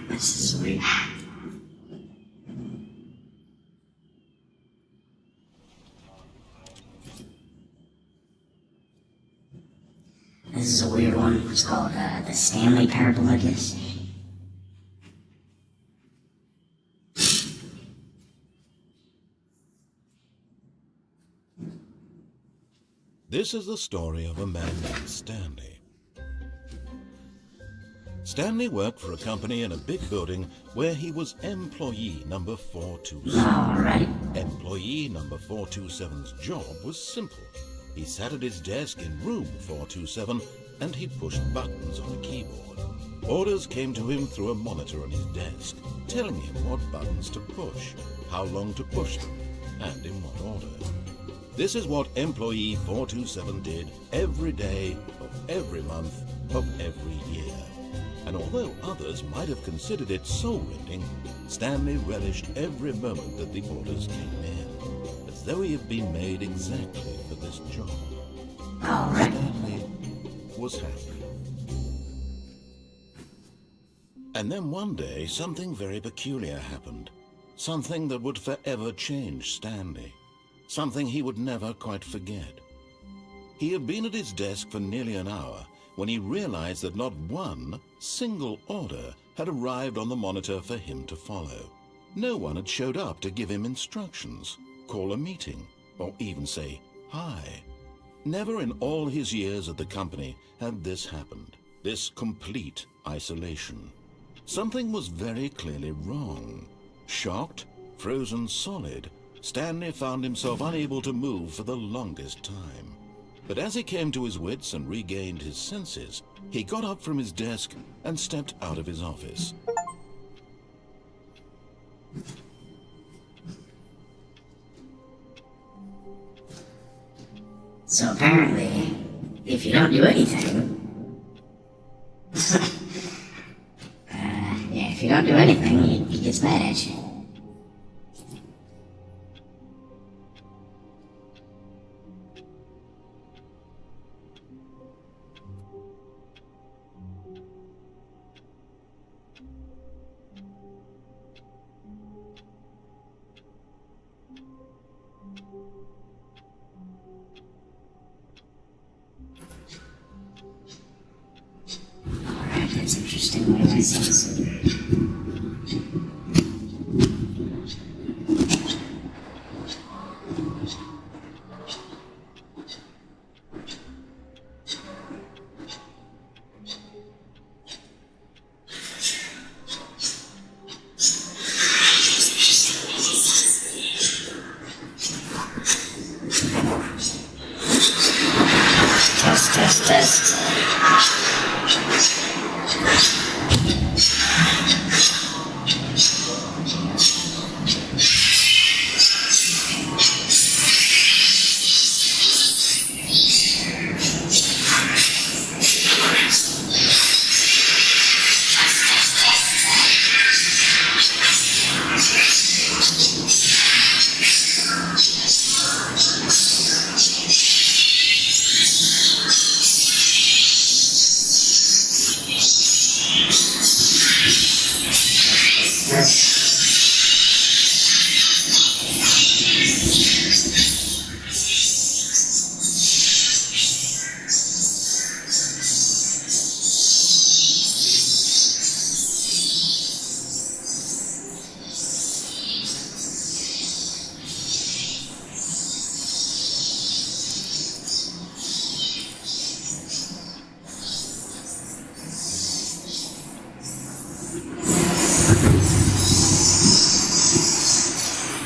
This is weird. This is a weird one. It's called the Stanley Parable, I guess. This is the story of a man named Stanley. Stanley worked for a company in a big building where he was employee number 427. Alright. Employee number 427's job was simple. He sat at his desk in room 427 and he pushed buttons on a keyboard. Orders came to him through a monitor on his desk, telling him what buttons to push, how long to push them, and in what order. This is what employee 427 did every day of every month of every year. And although others might have considered it soul-rending, Stanley relished every moment that the orders came in, as though he had been made exactly for this job. Stanley was happy. And then one day, something very peculiar happened. Something that would forever change Stanley. Something he would never quite forget. He had been at his desk for nearly an hour when he realized that not one single order had arrived on the monitor for him to follow. No one had showed up to give him instructions, call a meeting, or even say hi. Never in all his years at the company had this happened, this complete isolation. Something was very clearly wrong. Shocked, frozen solid, Stanley found himself unable to move for the longest time. But as he came to his wits and regained his senses, he got up from his desk and stepped out of his office. So apparently, if you don't do anything, if you don't do anything, he gets mad at you. That's interesting. What do I sense? Test.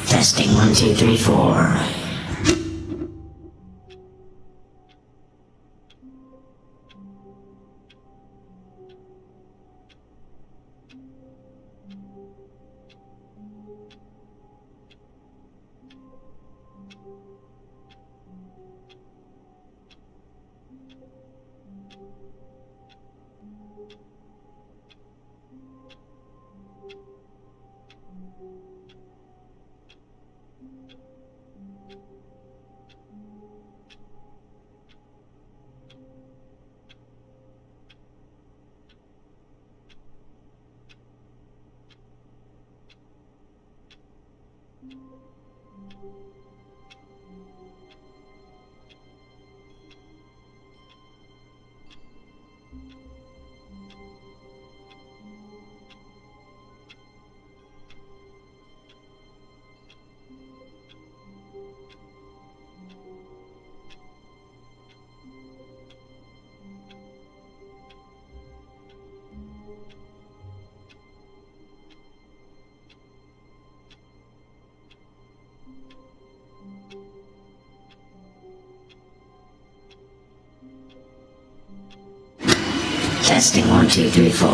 Testing 1, 2, 3, 4. Testing 1, 2, 3, 4.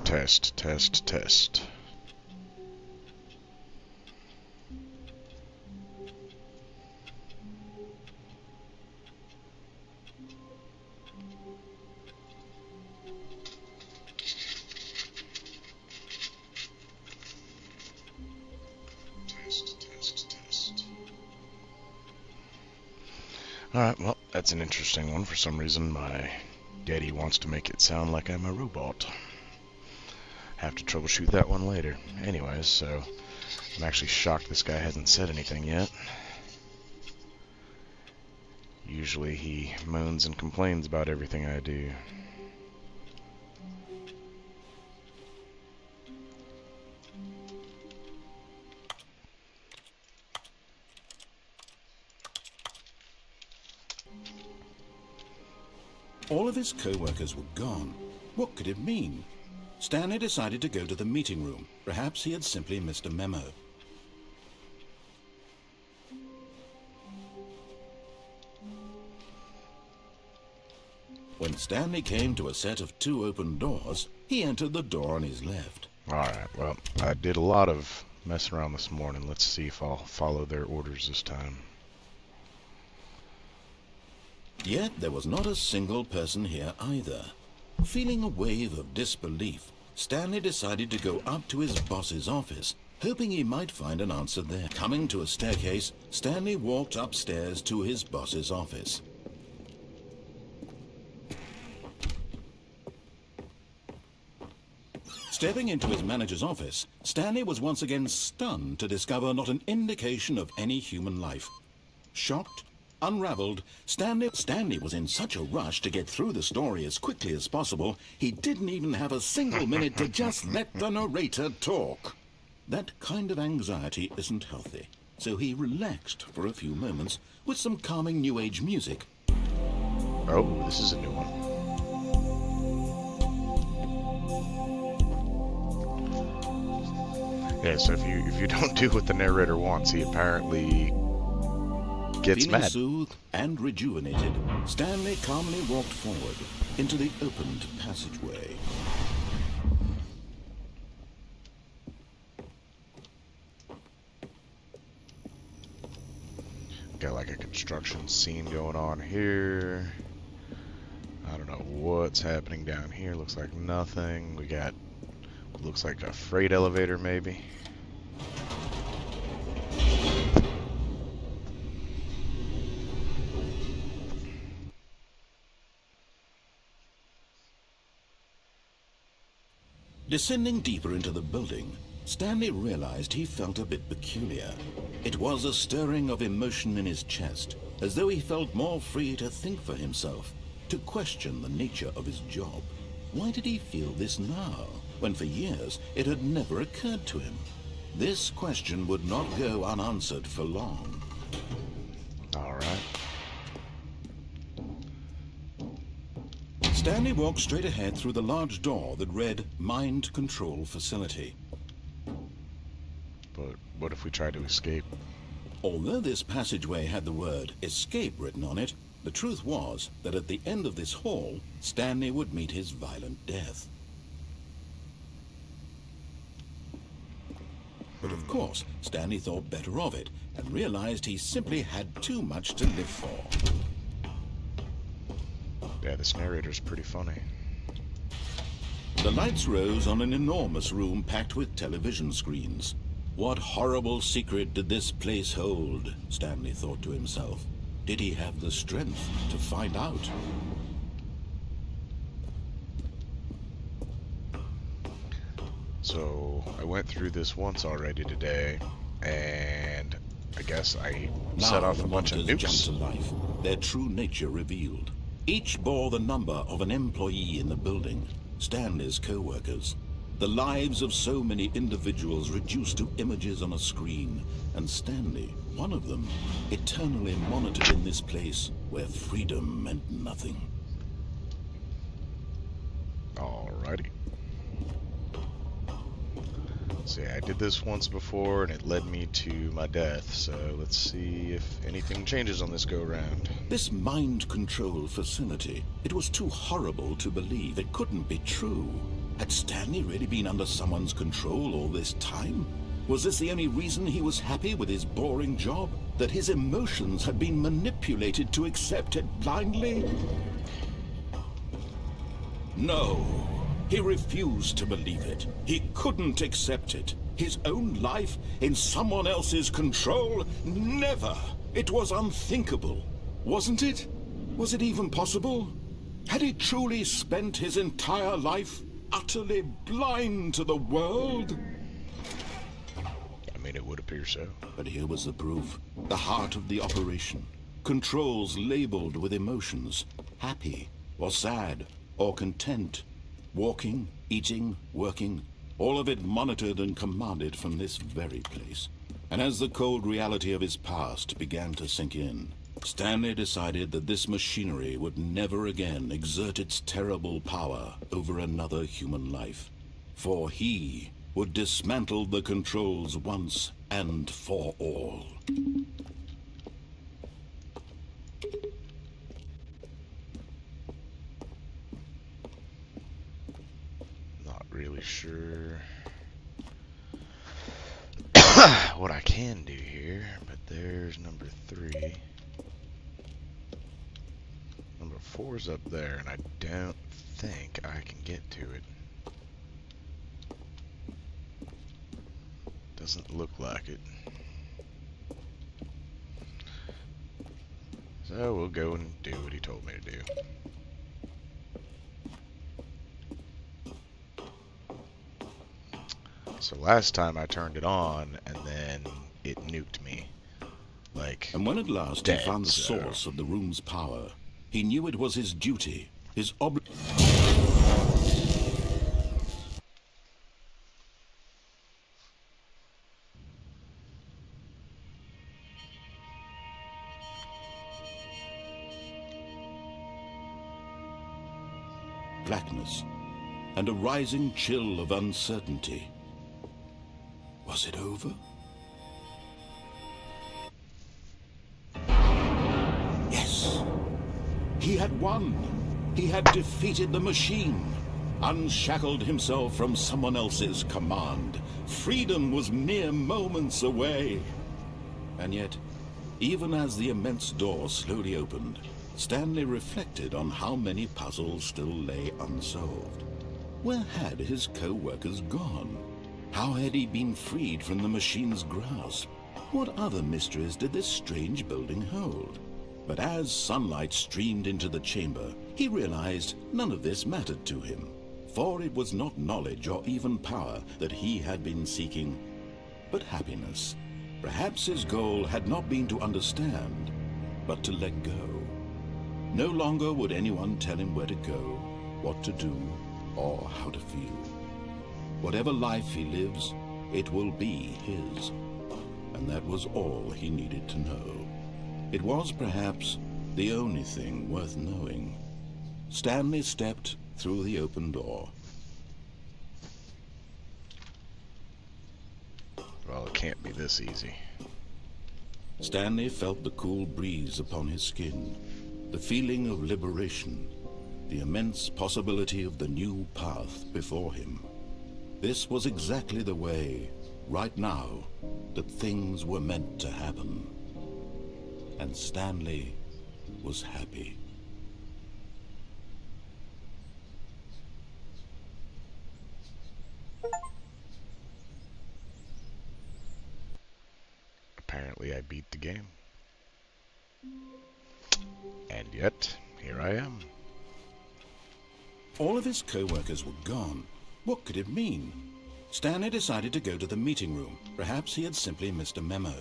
Test, test, test. Alright, well, that's an interesting one. For some reason, my daddy wants to make it sound like I'm a robot. Have to troubleshoot that one later. Anyways, so I'm actually shocked this guy hasn't said anything yet. Usually he moans and complains about everything I do. All of his co-workers were gone. What could it mean? Stanley decided to go to the meeting room. Perhaps he had simply missed a memo. When Stanley came to a set of 2 open doors, he entered the door on his left. Alright, well, I did a lot of messing around this morning. Let's see if I'll follow their orders this time. Yet there was not a single person here either. Feeling a wave of disbelief, Stanley decided to go up to his boss's office, hoping he might find an answer there. Coming to a staircase, Stanley walked upstairs to his boss's office. Stepping into his manager's office, Stanley was once again stunned to discover not an indication of any human life. Shocked, unraveled, Stanley was in such a rush to get through the story as quickly as possible, he didn't even have a single minute to just let the narrator talk. That kind of anxiety isn't healthy, so he relaxed for a few moments with some calming New Age music. Oh, this is a new one. Yeah, so if you don't do what the narrator wants, he apparently gets Feeling mad. soothed and rejuvenated, Stanley calmly walked forward into the opened passageway. Got like a construction scene going on here. I don't know what's happening down here. Looks like nothing. We got what looks like a freight elevator maybe. Descending deeper into the building, Stanley realized he felt a bit peculiar. It was a stirring of emotion in his chest, as though he felt more free to think for himself, to question the nature of his job. Why did he feel this now, when for years it had never occurred to him? This question would not go unanswered for long. All right. Stanley walked straight ahead through the large door that read Mind Control Facility. But what if we try to escape? Although this passageway had the word escape written on it, the truth was that at the end of this hall, Stanley would meet his violent death. But of course, Stanley thought better of it and realized he simply had too much to live for. Yeah, this narrator's pretty funny. The lights rose on an enormous room packed with television screens. What horrible secret did this place hold? Stanley thought to himself. Did he have the strength to find out? So, I went through this once already today, and I guess I set off a bunch of monsters nukes. jumped to life, their true nature revealed. Each bore the number of an employee in the building, Stanley's co-workers. The lives of so many individuals reduced to images on a screen, and Stanley, one of them, eternally monitored in this place where freedom meant nothing. Alrighty. See, I did this once before and it led me to my death, so let's see if anything changes on this go-round. This mind control facility, it was too horrible to believe. It couldn't be true. Had Stanley really been under someone's control all this time? Was this the only reason he was happy with his boring job? That his emotions had been manipulated to accept it blindly? No. He refused to believe it. He couldn't accept it. His own life in someone else's control? Never! It was unthinkable. Wasn't it? Was it even possible? Had he truly spent his entire life utterly blind to the world? I mean, it would appear so. But here was the proof. The heart of the operation. Controls labeled with emotions. Happy, or sad, or content. Walking, eating, working, all of it monitored and commanded from this very place. And as the cold reality of his past began to sink in, Stanley decided that this machinery would never again exert its terrible power over another human life. For he would dismantle the controls once and for all. Really sure what I can do here, but there's number 3. Number 4's up there, and I don't think I can get to it. Doesn't look like it. So we'll go and do what he told me to do. So last time I turned it on, and then it nuked me. And when at last he found the source of the room's power, he knew it was his duty, his blackness, and a rising chill of uncertainty. Was it over? Yes. He had won. He had defeated the machine, unshackled himself from someone else's command. Freedom was mere moments away. And yet, even as the immense door slowly opened, Stanley reflected on how many puzzles still lay unsolved. Where had his co-workers gone? How had he been freed from the machine's grasp? What other mysteries did this strange building hold? But as sunlight streamed into the chamber, he realized none of this mattered to him, for it was not knowledge or even power that he had been seeking, but happiness. Perhaps his goal had not been to understand, but to let go. No longer would anyone tell him where to go, what to do, or how to feel. Whatever life he lives, it will be his. And that was all he needed to know. It was perhaps the only thing worth knowing. Stanley stepped through the open door. Well, it can't be this easy. Stanley felt the cool breeze upon his skin, the feeling of liberation, the immense possibility of the new path before him. This was exactly the way, right now, that things were meant to happen. And Stanley was happy. Apparently I beat the game. And yet, here I am. All of his co-workers were gone. What could it mean? Stanley decided to go to the meeting room. Perhaps he had simply missed a memo.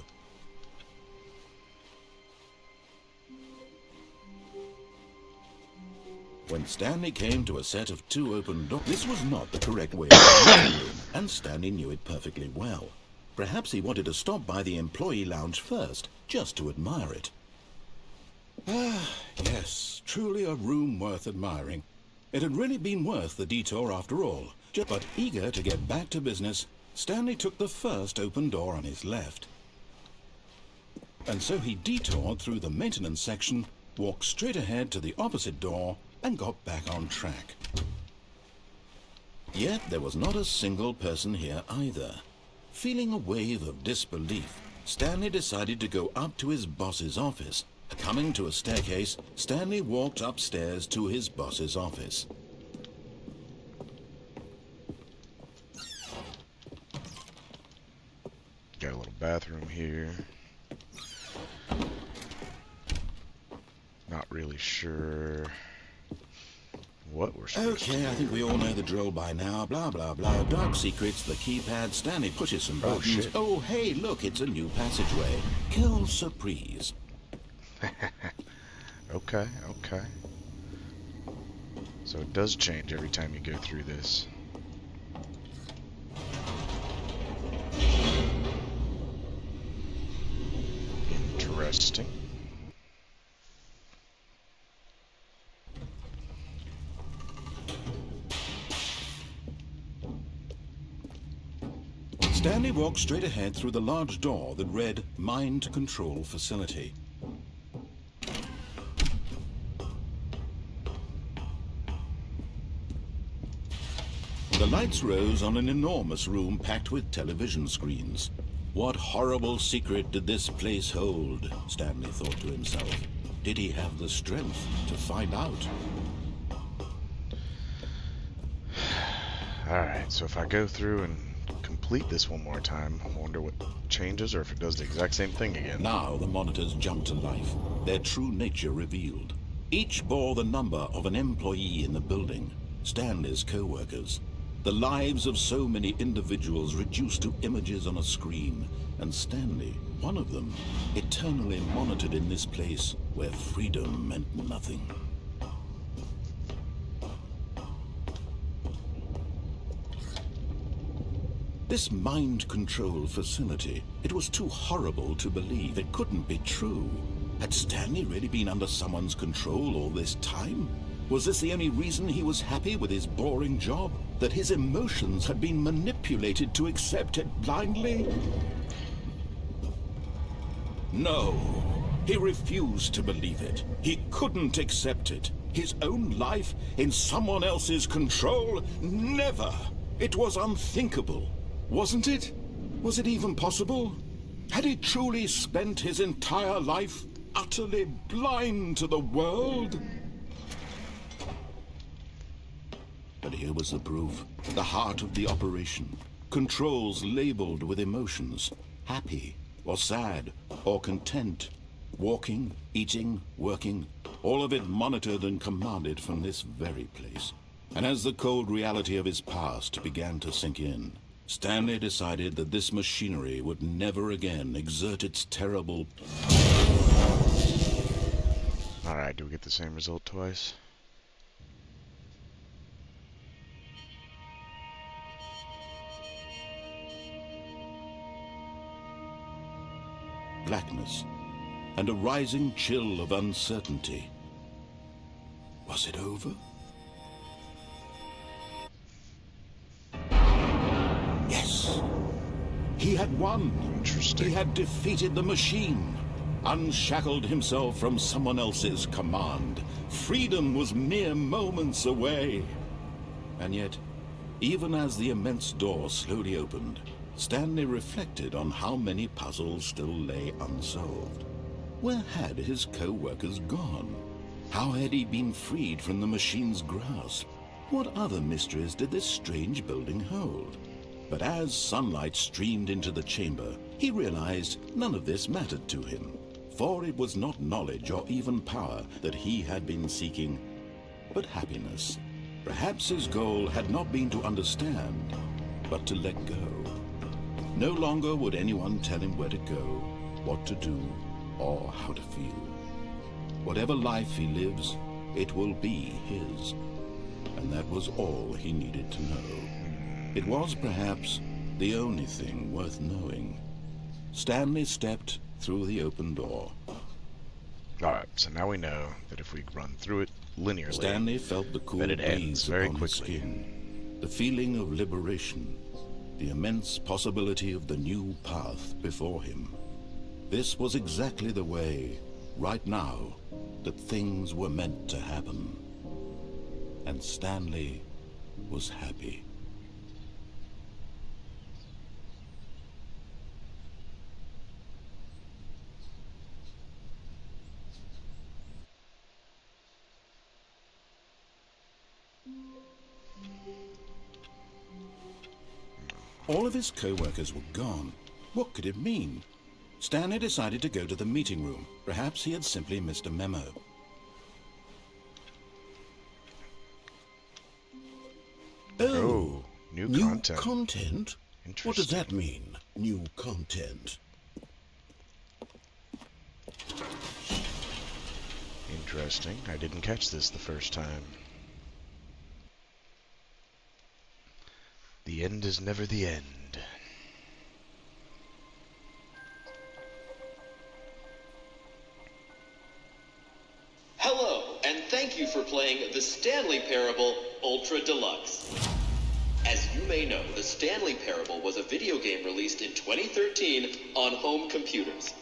When Stanley came to a set of 2 open doors, this was not the correct way of the meeting room, and Stanley knew it perfectly well. Perhaps he wanted to stop by the employee lounge first, just to admire it. Ah, yes, truly a room worth admiring. It had really been worth the detour after all. But eager to get back to business, Stanley took the first open door on his left. And so he detoured through the maintenance section, walked straight ahead to the opposite door, and got back on track. Yet there was not a single person here either. Feeling a wave of disbelief, Stanley decided to go up to his boss's office. Coming to a staircase, Stanley walked upstairs to his boss's office. Got a little bathroom here. Not really sure what we're supposed to do. Okay, I think we all know the drill by now. Blah, blah, blah. Dark secrets, the keypad. Stanley pushes some buttons. shit. Oh, hey, look, it's a new passageway. Kill surprise. Okay, okay. So it does change every time you go through this. Interesting. Stanley walked straight ahead through the large door that read Mind Control Facility. The lights rose on an enormous room packed with television screens. What horrible secret did this place hold? Stanley thought to himself. Did he have the strength to find out? Alright, so if I go through and complete this one more time, I wonder what changes or if it does the exact same thing again. Now the monitors jumped to life, their true nature revealed. Each bore the number of an employee in the building, Stanley's co-workers. The lives of so many individuals reduced to images on a screen, and Stanley, one of them, eternally monitored in this place where freedom meant nothing. This mind control facility, it was too horrible to believe. It couldn't be true. Had Stanley really been under someone's control all this time? Was this the only reason he was happy with his boring job? That his emotions had been manipulated to accept it blindly? No, he refused to believe it. He couldn't accept it. His own life in someone else's control? Never! It was unthinkable. Wasn't it? Was it even possible? Had he truly spent his entire life utterly blind to the world? But here was the proof. The heart of the operation. Controls labeled with emotions. Happy, or sad, or content. Walking, eating, working. All of it monitored and commanded from this very place. And as the cold reality of his past began to sink in, Stanley decided that this machinery would never again exert its terrible... Alright, do we get the same result twice? blackness, and a rising chill of uncertainty. Was it over? Yes. He had won. Interesting. He had defeated the machine, unshackled himself from someone else's command. Freedom was mere moments away. And yet, even as the immense door slowly opened, Stanley reflected on how many puzzles still lay unsolved. Where had his co-workers gone? How had he been freed from the machine's grasp? What other mysteries did this strange building hold? But as sunlight streamed into the chamber, he realized none of this mattered to him, for it was not knowledge or even power that he had been seeking, but happiness. Perhaps his goal had not been to understand, but to let go. No longer would anyone tell him where to go, what to do, or how to feel. Whatever life he lives, it will be his. And that was all he needed to know. It was perhaps the only thing worth knowing. Stanley stepped through the open door. Alright, so now we know that if we run through it linearly, Stanley felt the cool that it ends breeze very upon his quickly. skin, the feeling of liberation, the immense possibility of the new path before him. This was exactly the way, right now, that things were meant to happen. And Stanley was happy. All of his co-workers were gone. What could it mean? Stanley decided to go to the meeting room. Perhaps he had simply missed a memo. Oh, new content. Content? What does that mean, new content? Interesting. I didn't catch this the first time. The end is never the end. Hello, and thank you for playing the Stanley Parable Ultra Deluxe. As you may know, the Stanley Parable was a video game released in 2013 on home computers.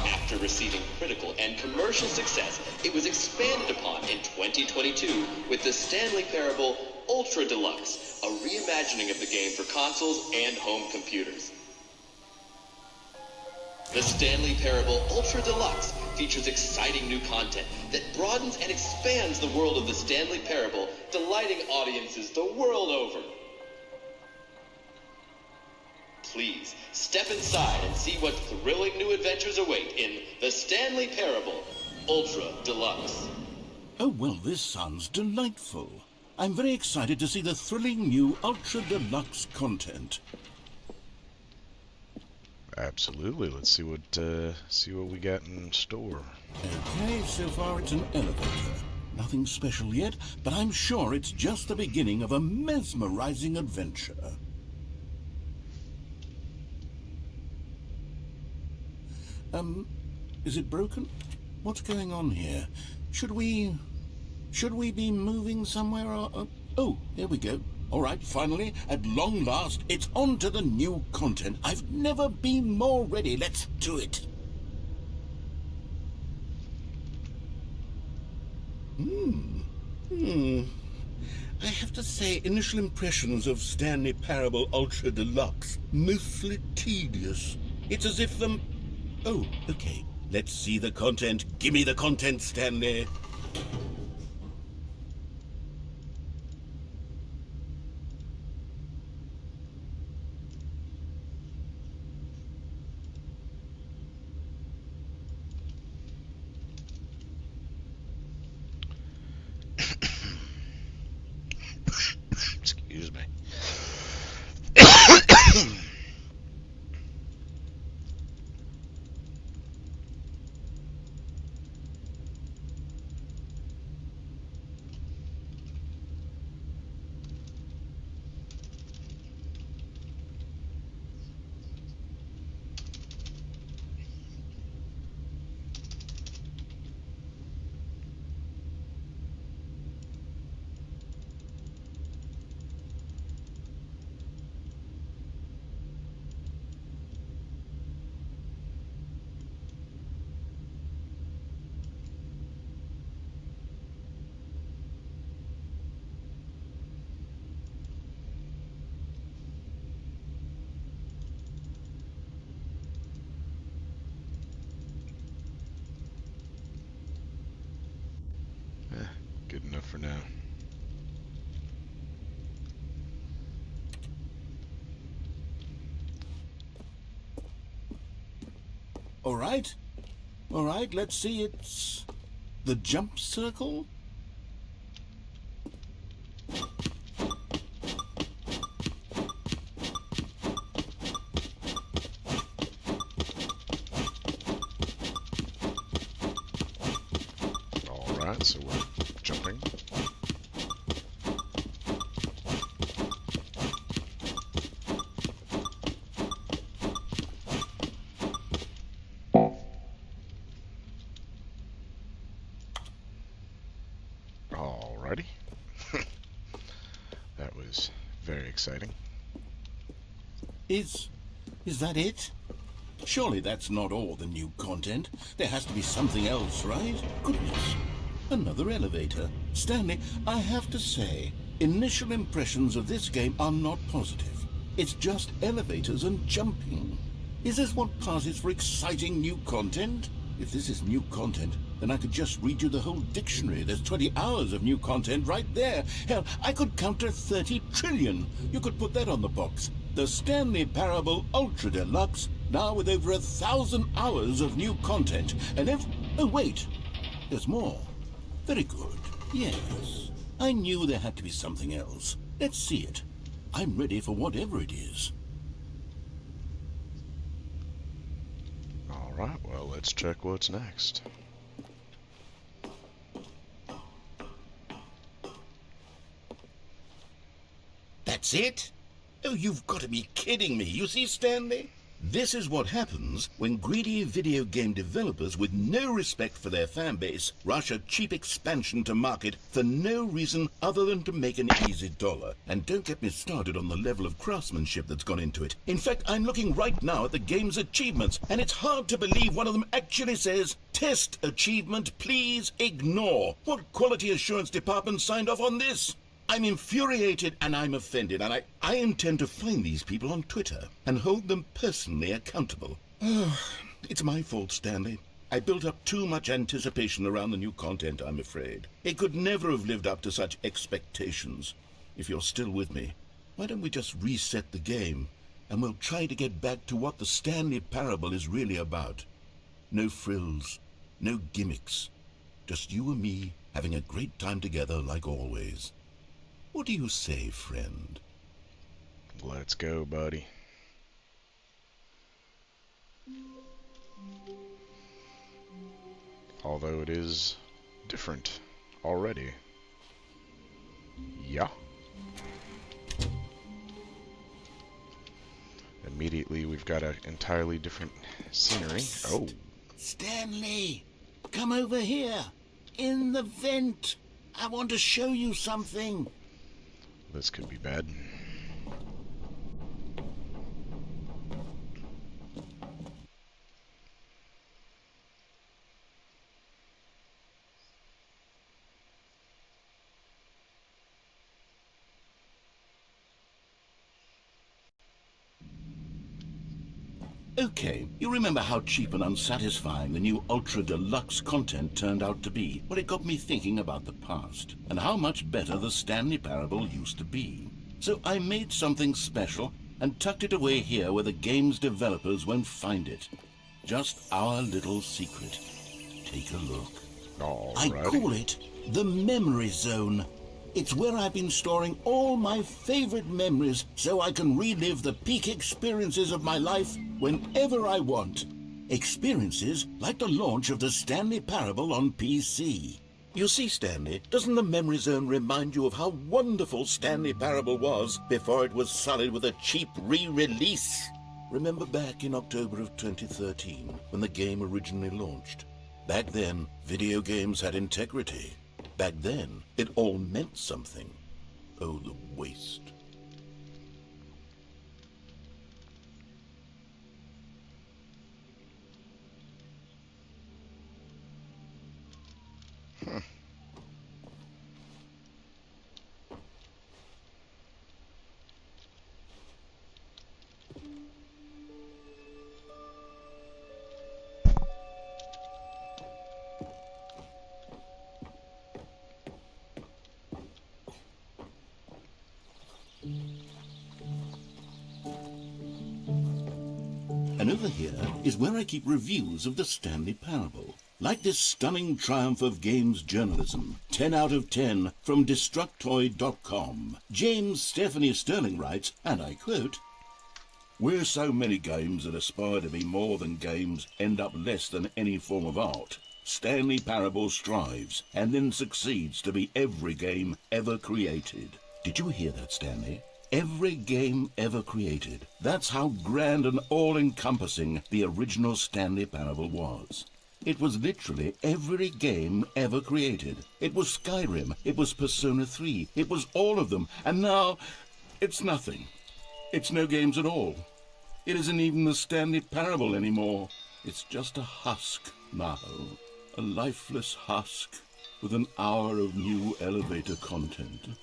After receiving critical and commercial success, it was expanded upon in 2022 with the Stanley Parable Ultra Deluxe, a reimagining of the game for consoles and home computers. The Stanley Parable Ultra Deluxe features exciting new content that broadens and expands the world of the Stanley Parable, delighting audiences the world over. Please, step inside and see what thrilling new adventures await in the Stanley Parable Ultra Deluxe. Oh, well, this sounds delightful. I'm very excited to see the thrilling new Ultra Deluxe content. Absolutely. Let's see what we got in store. Okay, so far it's an elevator. Nothing special yet, but I'm sure it's just the beginning of a mesmerizing adventure. Is it broken? What's going on here? Should we be moving somewhere or... Oh, here we go. All right, finally, at long last, it's on to the new content. I've never been more ready. Let's do it. I have to say, initial impressions of Stanley Parable Ultra Deluxe, mostly tedious. It's as if them... Oh, okay. Let's see the content. Give me the content, Stanley. Excuse me. Good enough for now. All right, let's see. It's the jump circle. Alright, so we're jumping. Alrighty. That was very exciting. Is that it? Surely that's not all the new content. There has to be something else, right? Goodness. Another elevator. Stanley, I have to say, initial impressions of this game are not positive. It's just elevators and jumping. Is this what passes for exciting new content? If this is new content, then I could just read you the whole dictionary. There's 20 hours of new content right there. Hell, I could count to 30 trillion. You could put that on the box. The Stanley Parable Ultra Deluxe, now with over 1,000 hours of new content. And oh wait, there's more. Very good. Yes. I knew there had to be something else. Let's see it. I'm ready for whatever it is. Alright, well, let's check what's next. That's it? Oh, you've got to be kidding me. You see, Stanley? This is what happens when greedy video game developers with no respect for their fan base rush a cheap expansion to market for no reason other than to make an easy dollar. And don't get me started on the level of craftsmanship that's gone into it. In fact, I'm looking right now at the game's achievements, and it's hard to believe one of them actually says, "Test achievement, please ignore." What quality assurance department signed off on this? I'm infuriated and I'm offended, and I intend to find these people on Twitter and hold them personally accountable. It's my fault, Stanley. I built up too much anticipation around the new content, I'm afraid. It could never have lived up to such expectations. If you're still with me, why don't we just reset the game, and we'll try to get back to what the Stanley Parable is really about. No frills, no gimmicks. Just you and me having a great time together like always. What do you say, friend? Let's go, buddy. Although it is different already. Yeah. Immediately we've got an entirely different scenery. Oh. Stanley, come over here. In the vent. I want to show you something. This could be bad. Okay, you remember how cheap and unsatisfying the new Ultra Deluxe content turned out to be? Well, it got me thinking about the past, and how much better the Stanley Parable used to be. So I made something special and tucked it away here where the game's developers won't find it. Just our little secret. Take a look. I call it the Memory Zone. It's where I've been storing all my favorite memories so I can relive the peak experiences of my life whenever I want. Experiences like the launch of the Stanley Parable on PC. You see, Stanley, doesn't the Memory Zone remind you of how wonderful Stanley Parable was before it was sullied with a cheap re-release? Remember back in October of 2013 when the game originally launched? Back then, video games had integrity. Back then, it all meant something. Oh, the waste. And over here is where I keep reviews of the Stanley Parable. Like this stunning triumph of games journalism, 10 out of 10 from Destructoid.com. James Stephanie Sterling writes, and I quote, "Where so many games that aspire to be more than games end up less than any form of art, Stanley Parable strives and then succeeds to be every game ever created." Did you hear that, Stanley? Every game ever created. That's how grand and all-encompassing the original Stanley Parable was. It was literally every game ever created. It was Skyrim, it was Persona 3, it was all of them, and now it's nothing. It's no games at all. It isn't even the Stanley Parable anymore. It's just a husk now, a lifeless husk with an hour of new elevator content.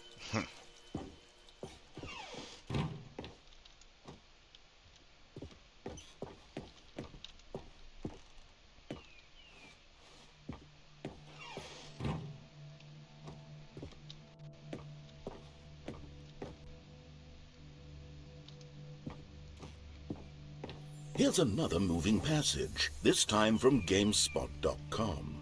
Here's another moving passage, this time from GameSpot.com.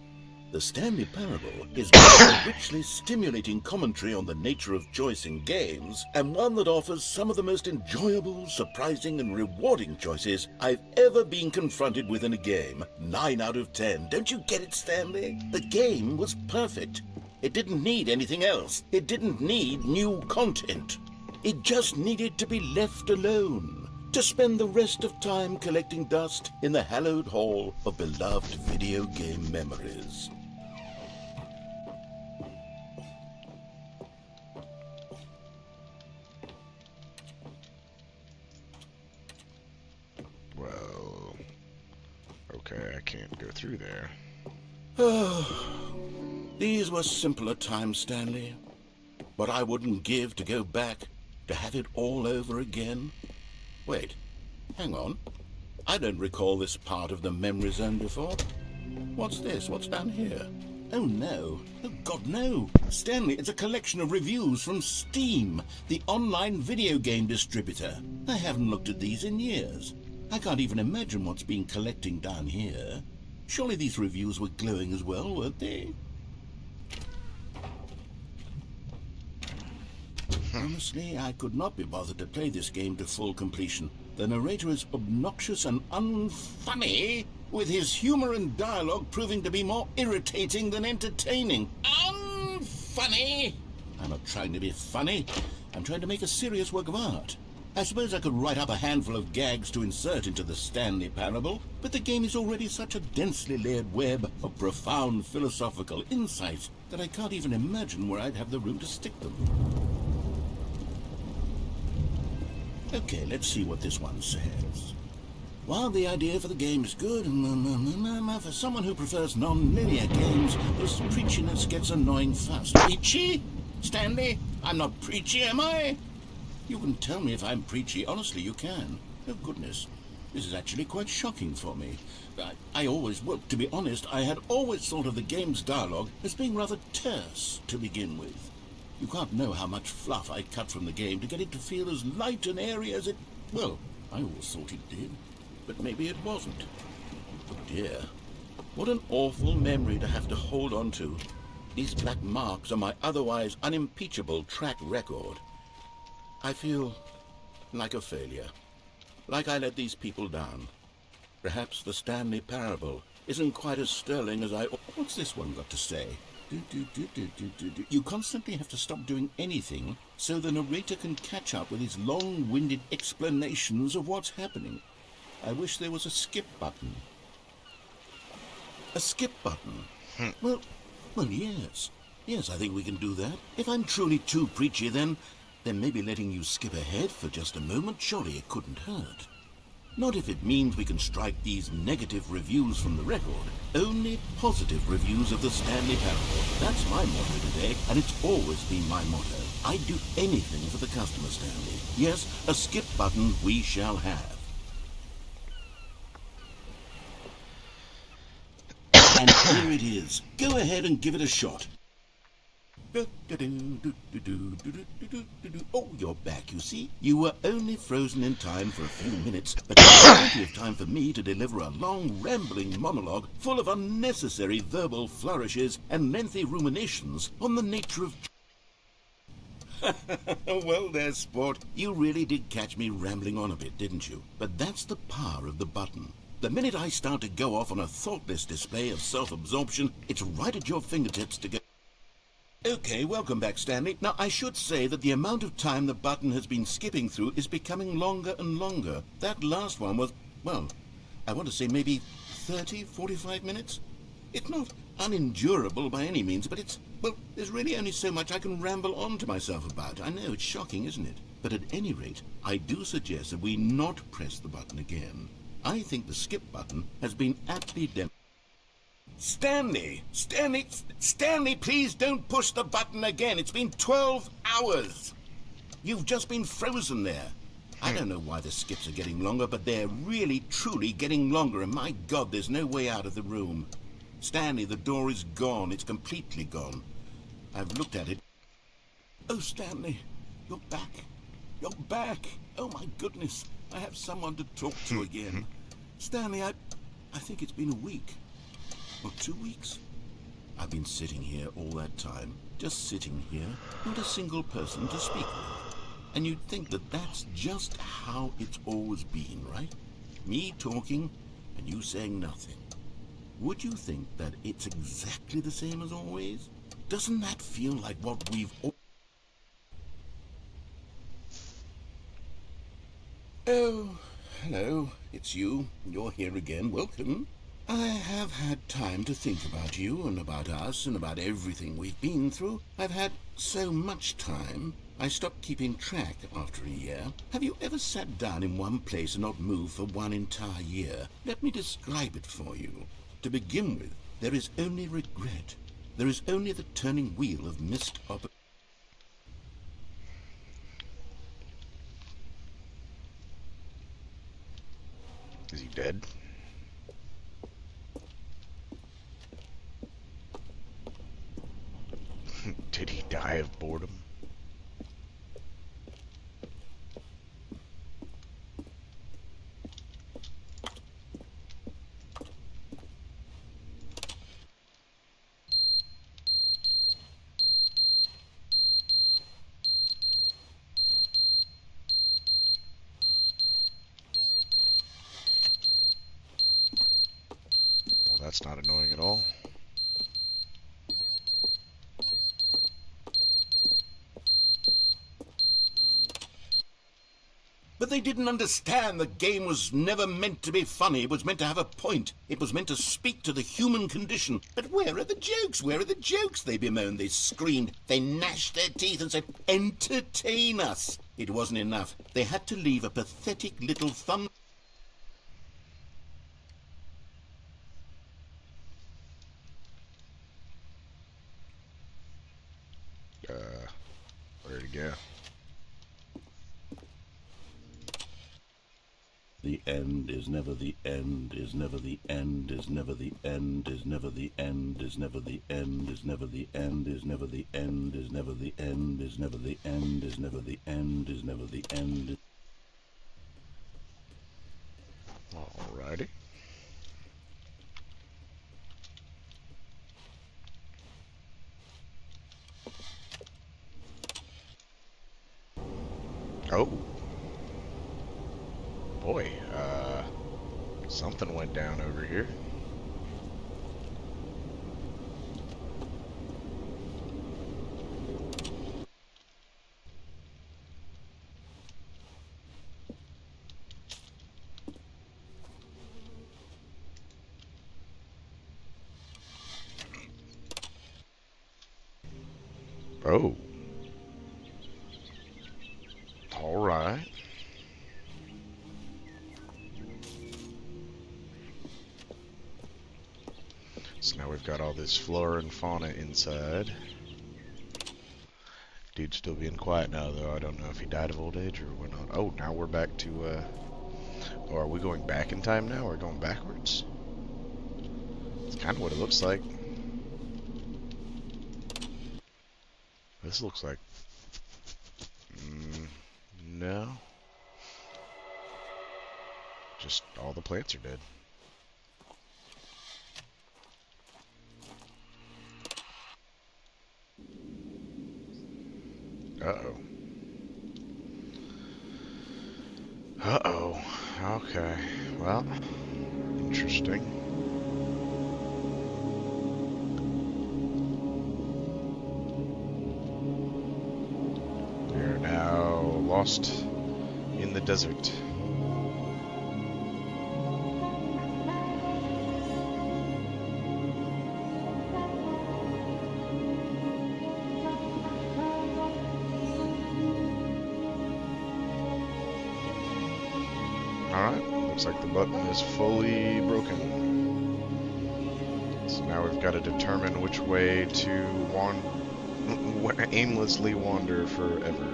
The Stanley Parable is both a richly stimulating commentary on the nature of choice in games, and one that offers some of the most enjoyable, surprising, and rewarding choices I've ever been confronted with in a game. 9 out of 10. Don't you get it, Stanley? The game was perfect. It didn't need anything else. It didn't need new content. It just needed to be left alone, to spend the rest of time collecting dust in the hallowed hall of beloved video game memories. Well, okay, I can't go through there. These were simpler times, Stanley. But I wouldn't give to go back, to have it all over again. Wait, hang on. I don't recall this part of the memory zone before. What's this? What's down here? Oh no. Oh God, no. Stanley, it's a collection of reviews from Steam, the online video game distributor. I haven't looked at these in years. I can't even imagine what's been collecting down here. Surely these reviews were glowing as well, weren't they? Honestly, I could not be bothered to play this game to full completion. The narrator is obnoxious and unfunny, with his humor and dialogue proving to be more irritating than entertaining. Unfunny! I'm not trying to be funny. I'm trying to make a serious work of art. I suppose I could write up a handful of gags to insert into the Stanley Parable, but the game is already such a densely layered web of profound philosophical insights that I can't even imagine where I'd have the room to stick them. Okay, let's see what this one says. While the idea for the game is good, for someone who prefers non-linear games, this preachiness gets annoying fast. Preachy? Stanley? I'm not preachy, am I? You can tell me if I'm preachy. Honestly, you can. Oh, goodness. This is actually quite shocking for me. Well, to be honest, I had always thought of the game's dialogue as being rather terse to begin with. You can't know how much fluff I cut from the game to get it to feel as light and airy as it... Well, I always thought it did, but maybe it wasn't. Oh dear, what an awful memory to have to hold on to. These black marks are my otherwise unimpeachable track record. I feel like a failure, like I let these people down. Perhaps the Stanley Parable isn't quite as sterling as I... What's this one got to say? You constantly have to stop doing anything so the narrator can catch up with his long-winded explanations of what's happening. I wish there was a skip button. A skip button? Well, yes. Yes, I think we can do that. If I'm truly too preachy, then maybe letting you skip ahead for just a moment, surely it couldn't hurt. Not if it means we can strike these negative reviews from the record. Only positive reviews of the Stanley Parable. That's my motto today, and it's always been my motto. I'd do anything for the customer, Stanley. Yes, a skip button we shall have. And here it is. Go ahead and give it a shot. Oh, you're back, you see. You were only frozen in time for a few minutes, but there was plenty of time for me to deliver a long, rambling monologue full of unnecessary verbal flourishes and lengthy ruminations on the nature of... Well, there, sport. You really did catch me rambling on a bit, didn't you? But that's the power of the button. The minute I start to go off on a thoughtless display of self-absorption, it's right at your fingertips to go... Okay, welcome back, Stanley. Now, I should say that the amount of time the button has been skipping through is becoming longer and longer. That last one was, well, I want to say maybe 30, 45 minutes? It's not unendurable by any means, but it's, well, there's really only so much I can ramble on to myself about. I know, it's shocking, isn't it? But at any rate, I do suggest that we not press the button again. I think the skip button has been aptly Stanley, please don't push the button again. It's been 12 hours. You've just been frozen there. I don't know why the skips are getting longer, but they're really, truly getting longer, and my God, there's no way out of the room. Stanley, the door is gone. It's completely gone. I've looked at it. Oh, Stanley, you're back. You're back. Oh, my goodness. I have someone to talk to again. Stanley, I think it's been a week. Or 2 weeks. I've been sitting here all that time, just sitting here, not a single person to speak with. And you'd think that that's just how it's always been, right? Me talking, and you saying nothing. Would you think that it's exactly the same as always? Doesn't that feel like what we've all... Oh, hello, it's you. You're here again. Welcome. I have had time to think about you and about us and about everything we've been through. I've had so much time, I stopped keeping track after a year. Have you ever sat down in one place and not moved for one entire year? Let me describe it for you. To begin with, there is only regret. There is only the turning wheel of missed opportunity. Is he dead? Did he die of boredom? Well, that's not annoying at all. But they didn't understand the game was never meant to be funny. It was meant to have a point. It was meant to speak to the human condition. But where are the jokes? Where are the jokes? They bemoaned, they screamed, they gnashed their teeth and said, entertain us. It wasn't enough. They had to leave a pathetic little thumb. Where'd it go? The end is never the end, is never the end, is never the end, is never the end, is never the end, is never the end, is never the end, is never the end, is never the end, is never the end, is never the end. Alrighty. Oh. Boy, something went down over here. Oh. All right. So now we've got all this flora and fauna inside. Dude's still being quiet now, though. I don't know if he died of old age or whatnot. Oh, now we're back to, oh, are we going back in time now, or going backwards? It's kind of what it looks like. this looks like. No. Just all the plants are dead. Uh-oh. Uh-oh. Okay. Well, interesting. We're now lost in the desert. Alright, looks like the button is fully broken. So now we've got to determine which way to aimlessly wander forever.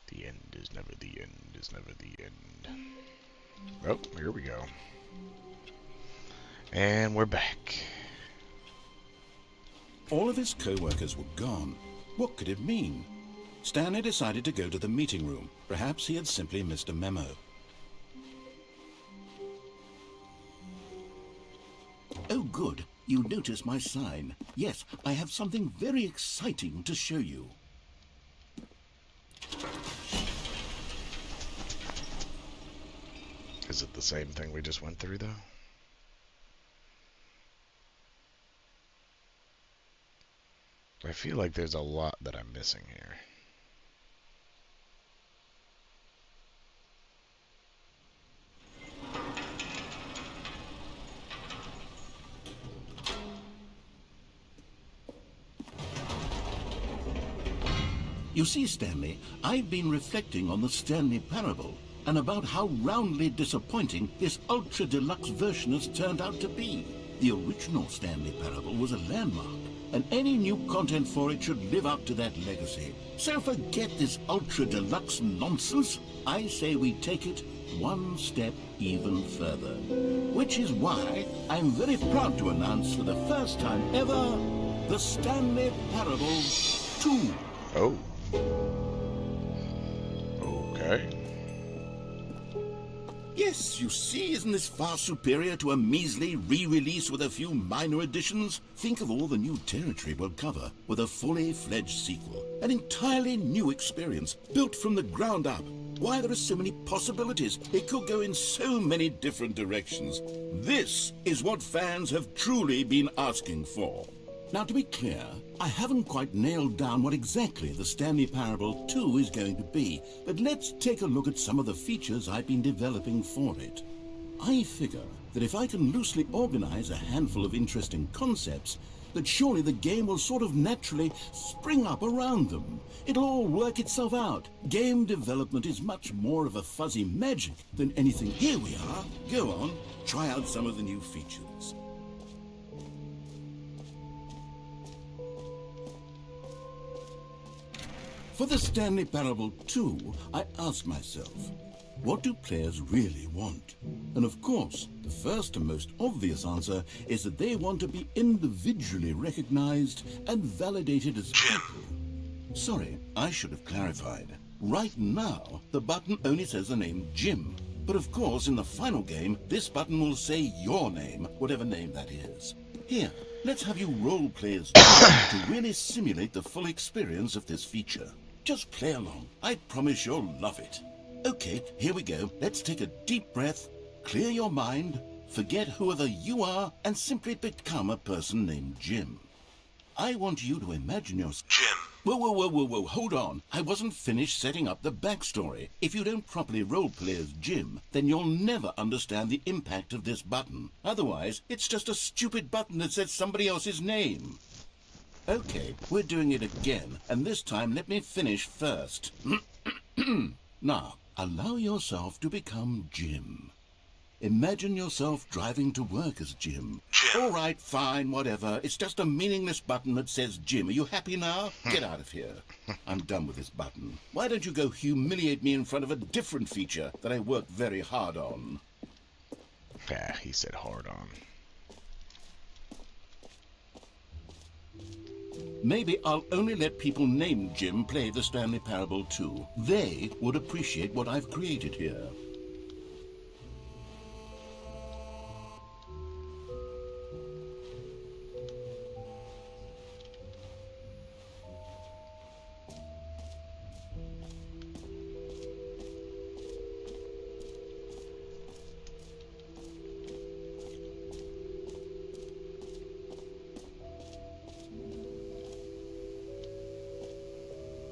The end is never the end, is never the end. Oh, here we go. And we're back. All of his co-workers were gone. What could it mean? Stanley decided to go to the meeting room. Perhaps he had simply missed a memo. Oh, good. You notice my sign. Yes, I have something very exciting to show you. Is it the same thing we just went through, though? I feel like there's a lot that I'm missing here. You see, Stanley, I've been reflecting on the Stanley Parable and about how roundly disappointing this ultra-deluxe version has turned out to be. The original Stanley Parable was a landmark, and any new content for it should live up to that legacy. So forget this ultra-deluxe nonsense. I say we take it one step even further. Which is why I'm very proud to announce for the first time ever, the Stanley Parable 2. Oh. Okay. Yes, you see, isn't this far superior to a measly re-release with a few minor additions? Think of all the new territory we'll cover with a fully fledged sequel. An entirely new experience, built from the ground up. Why, there are so many possibilities. It could go in so many different directions. This is what fans have truly been asking for. Now, to be clear, I haven't quite nailed down what exactly the Stanley Parable 2 is going to be, but let's take a look at some of the features I've been developing for it. I figure that if I can loosely organize a handful of interesting concepts, that surely the game will sort of naturally spring up around them. It'll all work itself out. Game development is much more of a fuzzy magic than anything. Here we are. Go on, try out some of the new features. For the Stanley Parable 2, I asked myself, what do players really want? And of course, the first and most obvious answer is that they want to be individually recognized and validated as people. Sorry, I should have clarified. Right now, the button only says the name Jim. But of course, in the final game, this button will say your name, whatever name that is. Here, let's have you role play as Jim to really simulate the full experience of this feature. Just play along. I promise you'll love it. Okay, here we go. Let's take a deep breath, clear your mind, forget whoever you are, and simply become a person named Jim. I want you to imagine yourself... Jim. Whoa, hold on. I wasn't finished setting up the backstory. If you don't properly roleplay as Jim, then you'll never understand the impact of this button. Otherwise, it's just a stupid button that says somebody else's name. Okay, we're doing it again, and this time let me finish first. Now, allow yourself to become Jim. Imagine yourself driving to work as Jim. All right, fine, whatever. It's just a meaningless button that says Jim. Are you happy now? Get out of here. I'm done with this button. Why don't you go humiliate me in front of a different feature that I worked very hard on? Yeah, he said hard on. Maybe I'll only let people named Jim play the Stanley Parable too. They would appreciate what I've created here.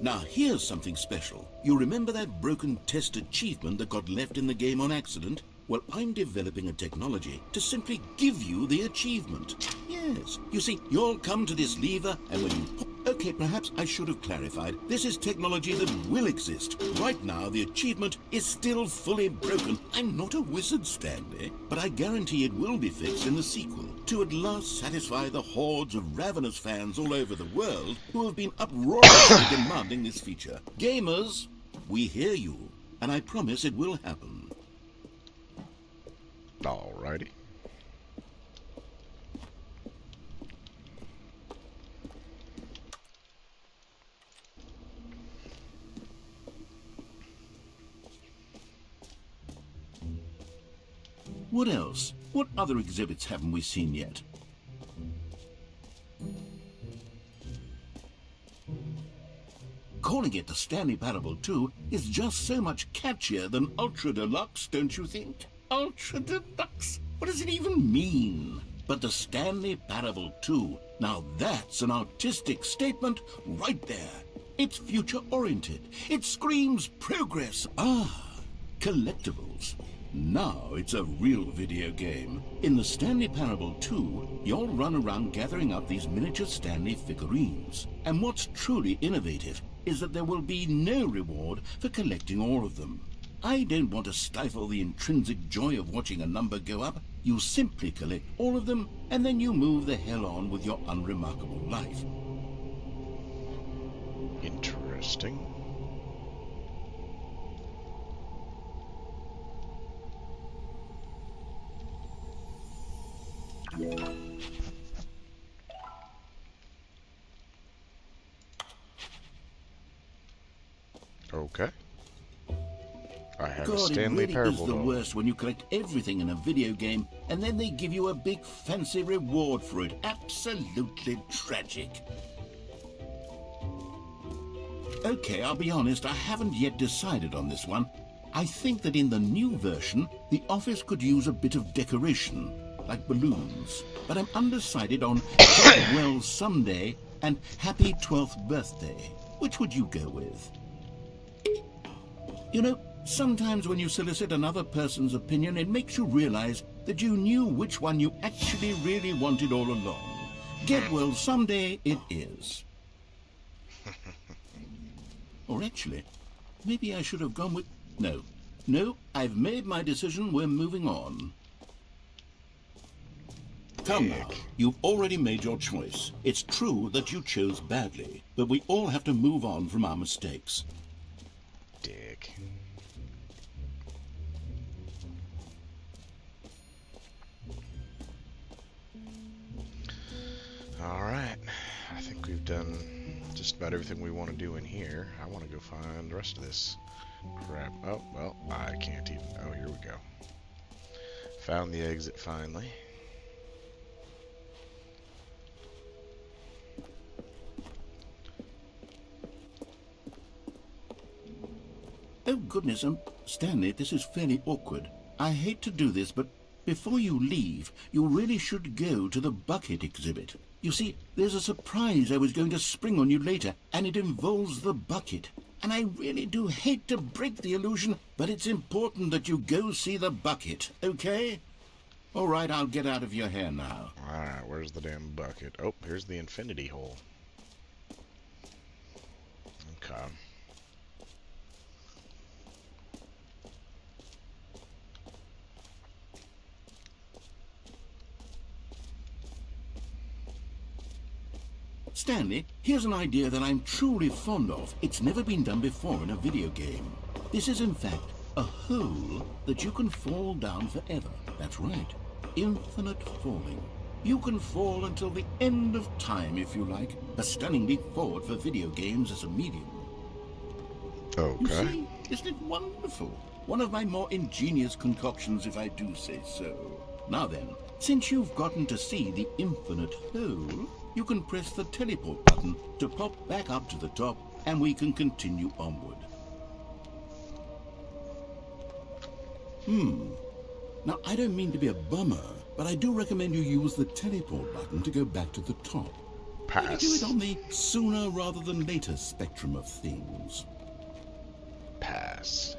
Now, here's something special. You remember that broken test achievement that got left in the game on accident? Well, I'm developing a technology to simply give you the achievement. Yes. You see, you'll come to this lever, and when you... Okay, perhaps I should have clarified. This is technology that will exist. Right now, the achievement is still fully broken. I'm not a wizard, Stanley, but I guarantee it will be fixed in the sequel to at last satisfy the hordes of ravenous fans all over the world who have been uproariously demanding this feature. Gamers, we hear you, and I promise it will happen. Alrighty. What else? What other exhibits haven't we seen yet? Calling it the Stanley Parable 2 is just so much catchier than Ultra Deluxe, don't you think? Ultra Deluxe? What does it even mean? But the Stanley Parable 2, now that's an artistic statement right there. It's future-oriented. It screams progress. Ah, collectibles. Now it's a real video game. In the Stanley Parable 2, you'll run around gathering up these miniature Stanley figurines. And what's truly innovative is that there will be no reward for collecting all of them. I don't want to stifle the intrinsic joy of watching a number go up. You simply collect all of them, and then you move the hell on with your unremarkable life. Interesting. Okay. I have a Stanley God, it really is Parable the doll. worst when you collect everything in a video game and then they give you a big fancy reward for it. Absolutely tragic. Okay, I'll be honest, I haven't yet decided on this one. I think that in the new version, the office could use a bit of decoration, like balloons. But I'm undecided on Get Well Someday and Happy 12th Birthday. Which would you go with? You know, sometimes when you solicit another person's opinion, it makes you realize that you knew which one you actually really wanted all along. Get Well Someday it is. Or actually, maybe I should have gone with... No, I've made my decision, we're moving on. Come now, you've already made your choice. It's true that you chose badly, but we all have to move on from our mistakes. Dick. Alright, I think we've done just about everything we want to do in here. I want to go find the rest of this crap. Oh, well, I can't even. Oh, here we go. Found the exit finally. Oh, goodness, Stanley, this is fairly awkward. I hate to do this, but before you leave, you really should go to the bucket exhibit. You see, there's a surprise I was going to spring on you later, and it involves the bucket. And I really do hate to break the illusion, but it's important that you go see the bucket, okay? All right, I'll get out of your hair now. Alright, where's the damn bucket? Oh, here's the infinity hole. Okay. Stanley, here's an idea that I'm truly fond of. It's never been done before in a video game. This is, in fact, a hole that you can fall down forever. That's right. Infinite falling. You can fall until the end of time, if you like. A stunning leap forward for video games as a medium. You Okay. see, isn't it wonderful? One of my more ingenious concoctions, if I do say so. Now then, since you've gotten to see the infinite hole, you can press the teleport button to pop back up to the top, and we can continue onward. Now, I don't mean to be a bummer, but I do recommend you use the teleport button to go back to the top. Maybe do it Pass. on the sooner rather than later spectrum of things. Pass.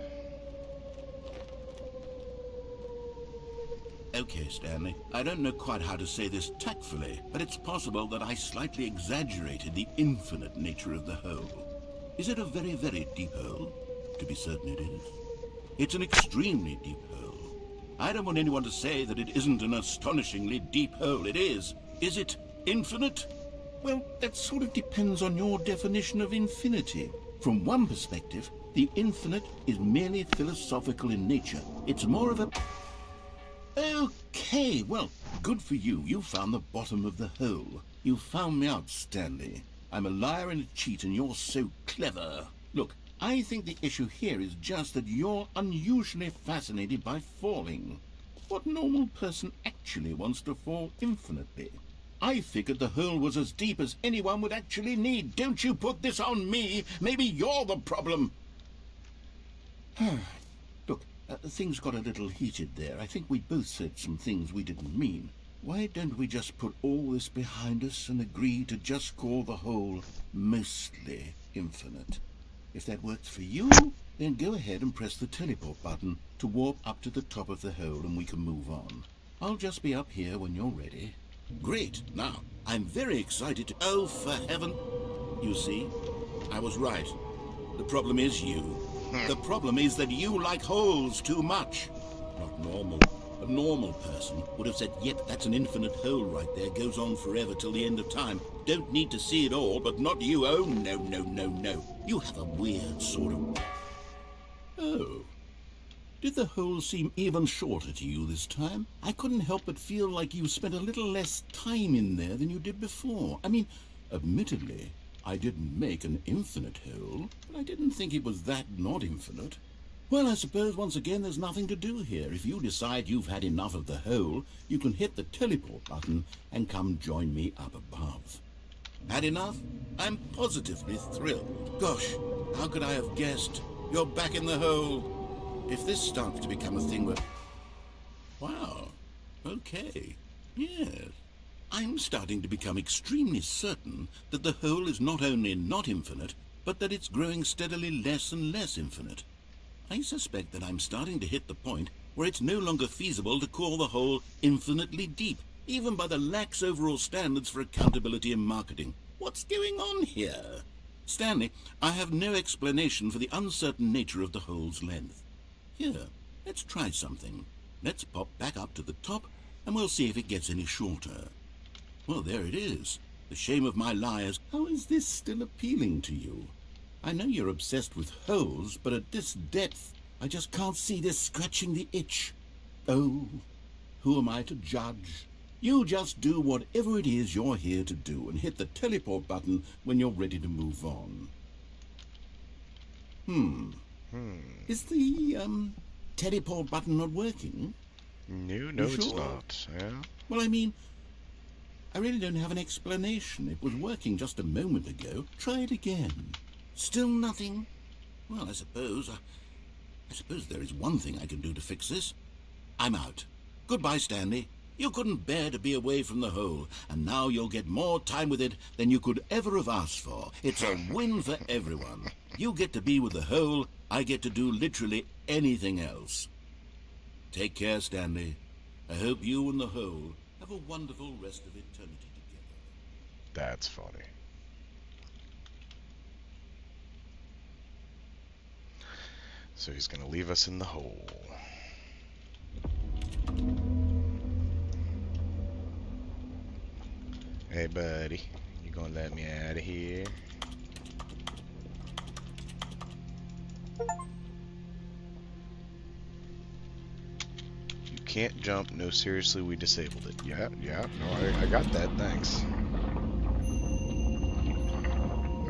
Okay, Stanley, I don't know quite how to say this tactfully, but it's possible that I slightly exaggerated the infinite nature of the hole. Is it a very, very deep hole? To be certain it is. It's an extremely deep hole. I don't want anyone to say that it isn't an astonishingly deep hole. It is. Is it infinite? Well, that sort of depends on your definition of infinity. From one perspective, the infinite is merely philosophical in nature. It's more of a... Okay, well, good for you. You found the bottom of the hole. You found me out, Stanley. I'm a liar and a cheat, and you're so clever. Look, I think the issue here is just that you're unusually fascinated by falling. What normal person actually wants to fall infinitely? I figured the hole was as deep as anyone would actually need. Don't you put this on me. Maybe you're the problem. Look, things got a little heated there. I think we both said some things we didn't mean. Why don't we just put all this behind us and agree to just call the hole mostly infinite? If that works for you, then go ahead and press the teleport button to warp up to the top of the hole and we can move on. I'll just be up here when you're ready. Great. Now, I'm very excited to... Oh, for heaven... You see, I was right. The problem is you. The problem is that you like holes too much. Not normal. A normal person would have said, yep, that's an infinite hole right there. Goes on forever till the end of time. Don't need to see it all, but not you. Oh, no, no, no, no. You have a weird sort of... Oh. Did the hole seem even shorter to you this time? I couldn't help but feel like you spent a little less time in there than you did before. I mean, admittedly, I didn't make an infinite hole, but I didn't think it was that not infinite. Well, I suppose once again there's nothing to do here. If you decide you've had enough of the hole, you can hit the teleport button and come join me up above. Had enough? I'm positively thrilled. Gosh, how could I have guessed? You're back in the hole. If this starts to become a thing where... Wow. Okay. Yes. I'm starting to become extremely certain that the hole is not only not infinite, but that it's growing steadily less and less infinite. I suspect that I'm starting to hit the point where it's no longer feasible to call the hole infinitely deep, even by the lax overall standards for accountability and marketing. What's going on here? Stanley, I have no explanation for the uncertain nature of the hole's length. Here, let's try something. Let's pop back up to the top, and we'll see if it gets any shorter. Well, there it is. The shame of my lies. How is this still appealing to you? I know you're obsessed with holes, but at this depth, I just can't see this scratching the itch. Oh, who am I to judge? You just do whatever it is you're here to do and hit the teleport button when you're ready to move on. Is the, teleport button not working? No, You it's sure? not. Yeah. Well, I mean, I really don't have an explanation. It was working just a moment ago. Try it again. Still nothing? Well, I suppose there is one thing I can do to fix this. I'm out. Goodbye, Stanley. You couldn't bear to be away from the hole, and now you'll get more time with it than you could ever have asked for. It's a win for everyone. You get to be with the hole, I get to do literally anything else. Take care, Stanley. I hope you and the hole have a wonderful rest of eternity together. That's funny. So he's gonna leave us in the hole. Hey, buddy. You gonna let me out of here? You can't jump. No, seriously, we disabled it. Yeah, no, I got that, thanks.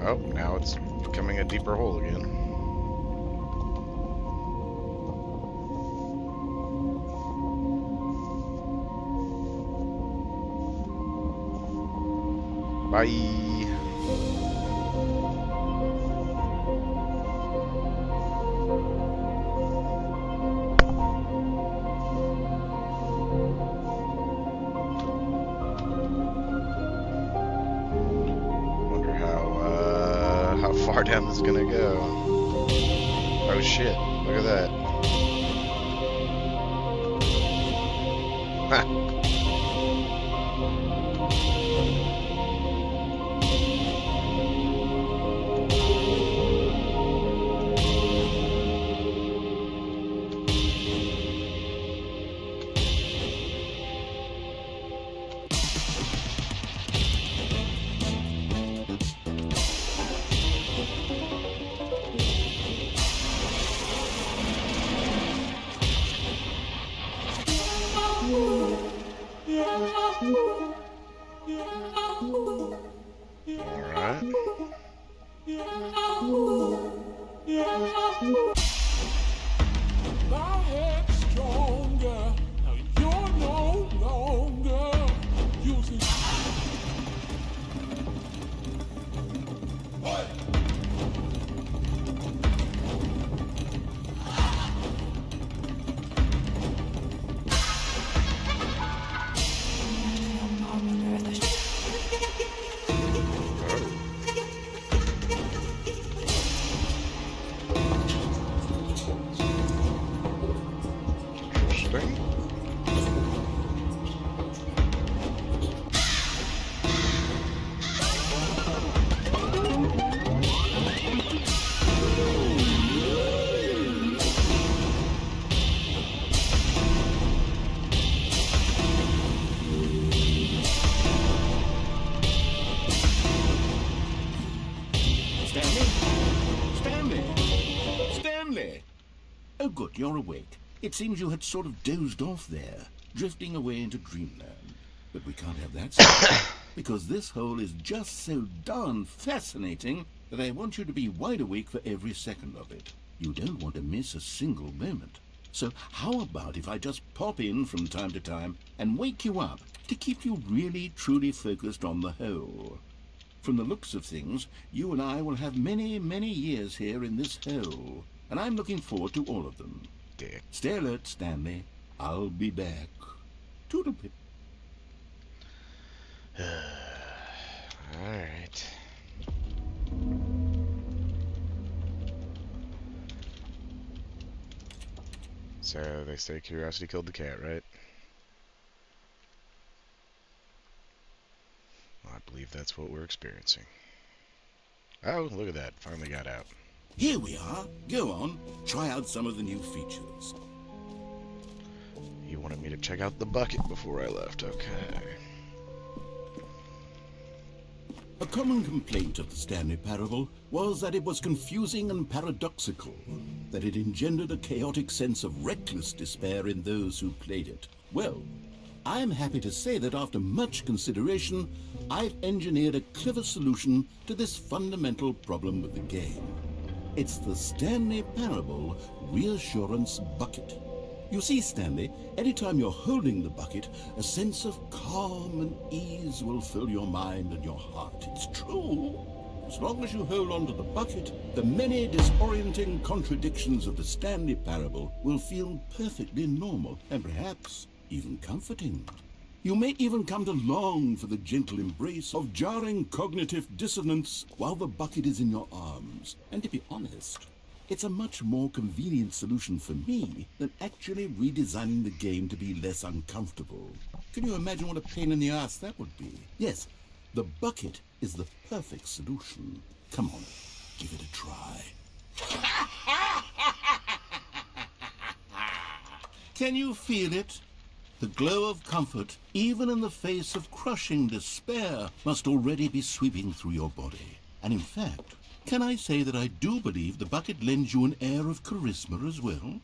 Oh, now it's becoming a deeper hole again. Bye. Wonder how far down this is gonna go. Oh shit! Look at that. Ha. Alright. My head's stronger. Now you're no longer using. What? Interesting. Stanley! Oh good, you're awake. It seems you had sort of dozed off there, drifting away into dreamland. But we can't have that, Stanley, because this hole is just so darn fascinating that I want you to be wide awake for every second of it. You don't want to miss a single moment. So how about if I just pop in from time to time and wake you up to keep you really, truly focused on the hole? From the looks of things, you and I will have many, many years here in this hole, and I'm looking forward to all of them. Dick. Stay alert, Stanley. I'll be back. Toodlepip. Alright. So they say curiosity killed the cat, right? I believe that's what we're experiencing. Oh, look at that. Finally got out. Here we are. Go on. Try out some of the new features. You wanted me to check out the bucket before I left. Okay. A common complaint of the Stanley Parable was that it was confusing and paradoxical, that it engendered a chaotic sense of reckless despair in those who played it. Well, I'm happy to say that after much consideration, I've engineered a clever solution to this fundamental problem with the game. It's the Stanley Parable Reassurance Bucket. You see, Stanley, anytime you're holding the bucket, a sense of calm and ease will fill your mind and your heart. It's true. As long as you hold on to the bucket, the many disorienting contradictions of the Stanley Parable will feel perfectly normal and perhaps even comforting. You may even come to long for the gentle embrace of jarring cognitive dissonance while the bucket is in your arms. And to be honest, it's a much more convenient solution for me than actually redesigning the game to be less uncomfortable. Can you imagine what a pain in the ass that would be? Yes, the bucket is the perfect solution. Come on, give it a try. Can you feel it? The glow of comfort, even in the face of crushing despair, must already be sweeping through your body. And in fact, can I say that I do believe the bucket lends you an air of charisma as well?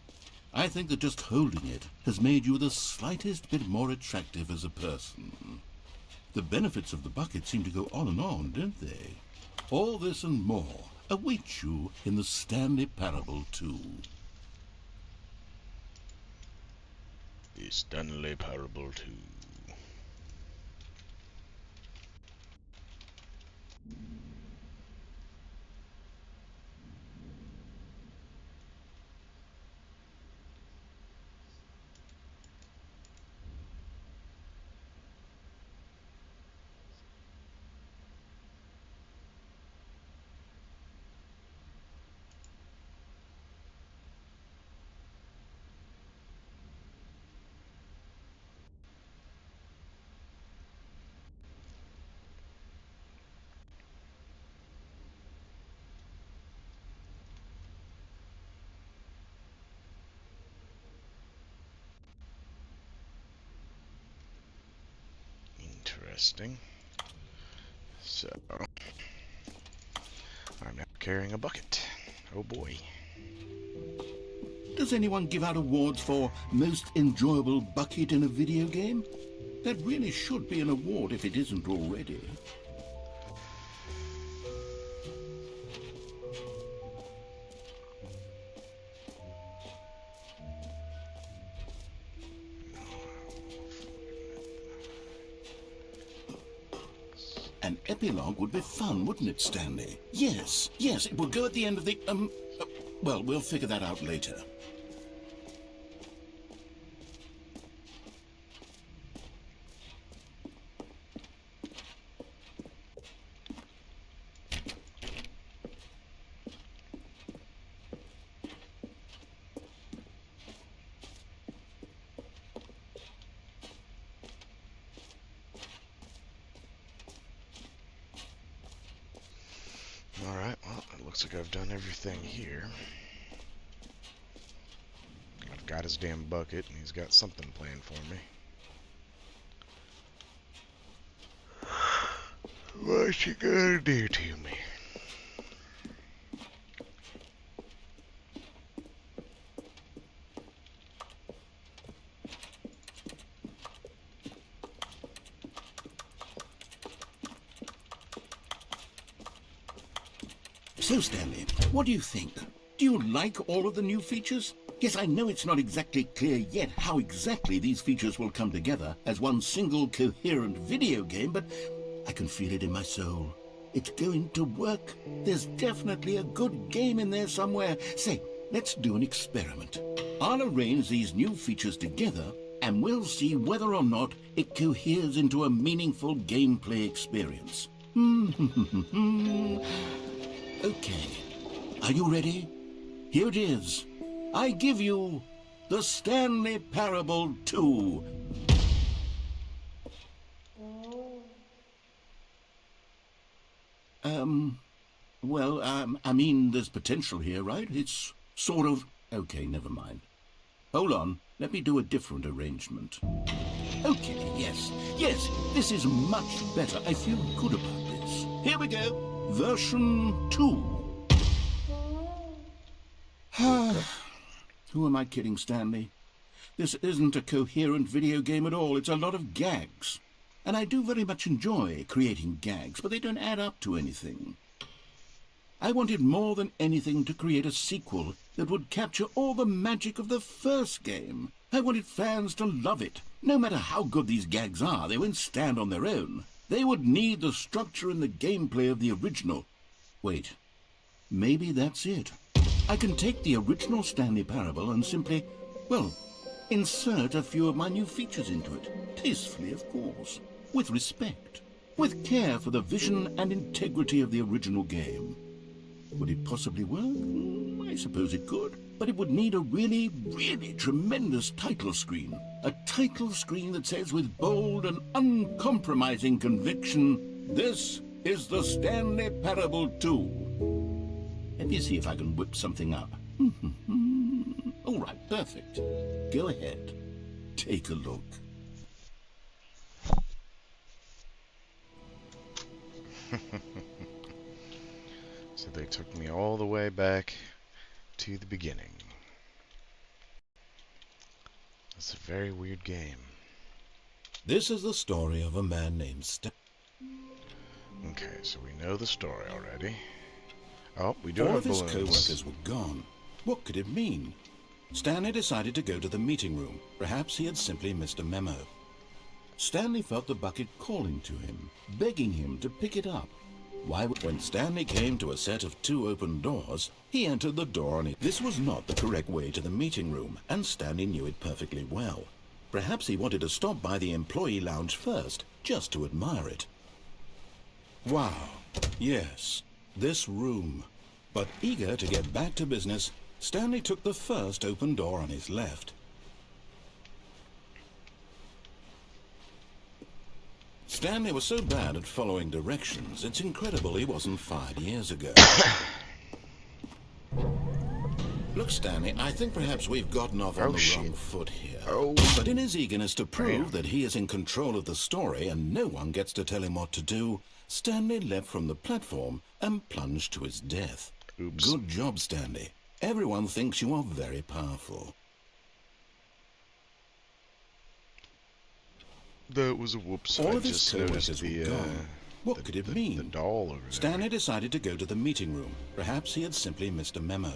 I think that just holding it has made you the slightest bit more attractive as a person. The benefits of the bucket seem to go on, don't they? All this and more await you in the Stanley Parable 2. The Stanley Parable 2. Interesting. So, I'm now carrying a bucket. Oh boy. Does anyone give out awards for most enjoyable bucket in a video game? That really should be an award if it isn't already. An epilogue would be fun, wouldn't it, Stanley? Yes, it would go at the end of the, well, we'll figure that out later. Alright, well, it looks like I've done everything here. I've got his damn bucket, and he's got something planned for me. What's he gonna do to me? So, Stanley, what do you think? Do you like all of the new features? Yes, I know it's not exactly clear yet how exactly these features will come together as one single coherent video game, but I can feel it in my soul. It's going to work. There's definitely a good game in there somewhere. Say, let's do an experiment. I'll arrange these new features together, and we'll see whether or not it coheres into a meaningful gameplay experience. Okay, are you ready? Here it is. I give you the Stanley Parable 2. Well, I mean, there's potential here, right? It's sort of... Okay, never mind. Hold on, let me do a different arrangement. Okay, yes, this is much better. I feel good about this. Here we go. Version 2. Who am I kidding, Stanley? This isn't a coherent video game at all. It's a lot of gags. And I do very much enjoy creating gags, but they don't add up to anything. I wanted more than anything to create a sequel that would capture all the magic of the first game. I wanted fans to love it. No matter how good these gags are, they won't stand on their own. They would need the structure and the gameplay of the original. Wait, maybe that's it. I can take the original Stanley Parable and simply, well, insert a few of my new features into it. Tastefully, of course. With respect. With care for the vision and integrity of the original game. Would it possibly work? I suppose it could. But it would need a really, really tremendous title screen. A title screen that says with bold and uncompromising conviction, "This is the Stanley Parable 2. Let me see if I can whip something up. All right, perfect. Go ahead. Take a look. So they took me all the way back to the beginning. It's a very weird game. This is the story of a man named Stanley. Okay, so we know the story already. Oh, we do All have of his balloons. co-workers were gone. What could it mean? Stanley decided to go to the meeting room. Perhaps he had simply missed a memo. Stanley felt the bucket calling to him, begging him to pick it up. When Stanley came to a set of 2 open doors, he entered the door and this was not the correct way to the meeting room, and Stanley knew it perfectly well. Perhaps he wanted to stop by the employee lounge first, just to admire it. Wow, yes, this room. But eager to get back to business, Stanley took the first open door on his left. Stanley was so bad at following directions, it's incredible he wasn't fired years ago. Look, Stanley, I think perhaps we've gotten off on the wrong foot here. Oh. But in his eagerness to prove that he is in control of the story and no one gets to tell him what to do, Stanley leapt from the platform and plunged to his death. Oops. Good job, Stanley. Everyone thinks you are very powerful. That was a whoops. All I of his just co-workers noticed were the, gone. What could it mean? The doll over there. Stanley decided to go to the meeting room. Perhaps he had simply missed a memo.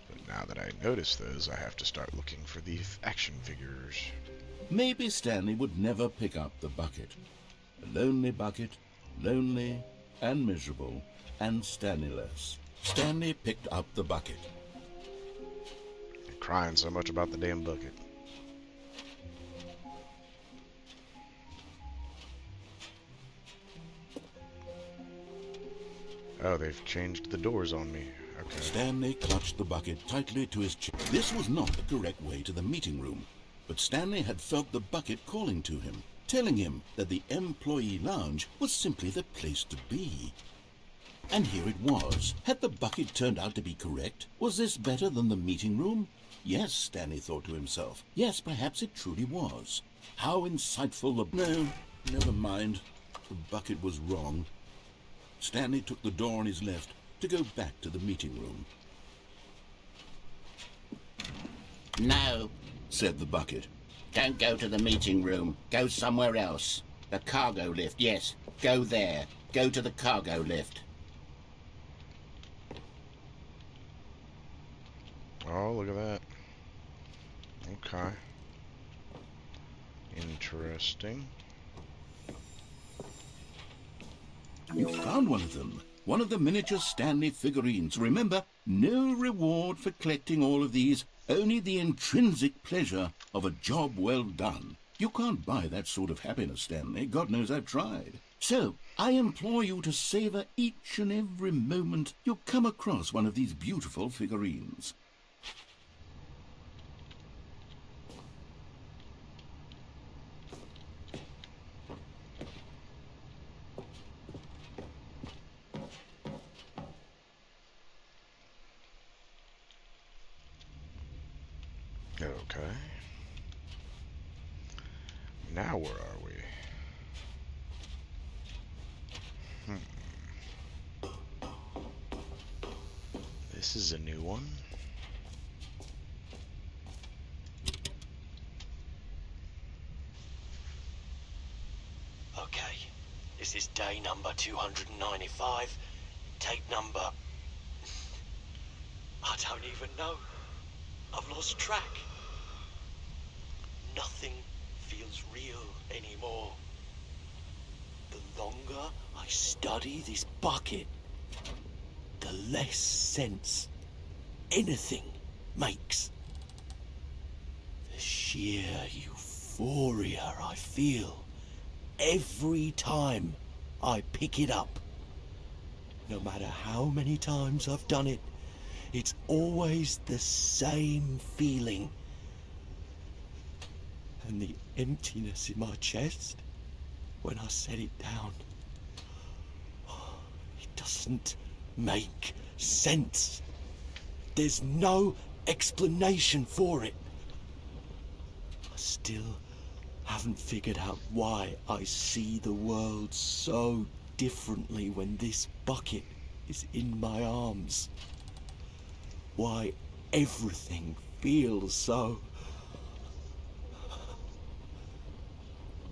But now that I notice those, I have to start looking for the action figures. Maybe Stanley would never pick up the bucket. A lonely bucket, lonely and miserable and Stanley-less. Stanley picked up the bucket. I'm crying so much about the damn bucket. Oh, they've changed the doors on me. Okay. Stanley clutched the bucket tightly to his chest. This was not the correct way to the meeting room, but Stanley had felt the bucket calling to him, telling him that the employee lounge was simply the place to be. And here it was. Had the bucket turned out to be correct? Was this better than the meeting room? Yes, Stanley thought to himself. Yes, perhaps it truly was. How insightful the... No, never mind. The bucket was wrong. Stanley took the door on his left to go back to the meeting room. No, Said the bucket. don't go to the meeting room. Go somewhere else. The cargo lift, yes. Go there. Go to the cargo lift. Oh, look at that. Okay. Interesting. You found one of them. One of the miniature Stanley figurines. Remember, no reward for collecting all of these, only the intrinsic pleasure of a job well done. You can't buy that sort of happiness, Stanley. God knows I've tried. So, I implore you to savor each and every moment you come across one of these beautiful figurines. Okay. Now where are we? This is a new one. Okay, this is day number 295. Tape number... I don't even know. I've lost track. Nothing feels real anymore. The longer I study this bucket, the less sense anything makes. The sheer euphoria I feel every time I pick it up. No matter how many times I've done it, it's always the same feeling. And the emptiness in my chest when I set it down. It doesn't make sense. There's no explanation for it. I still haven't figured out why I see the world so differently when this bucket is in my arms. Why everything feels so...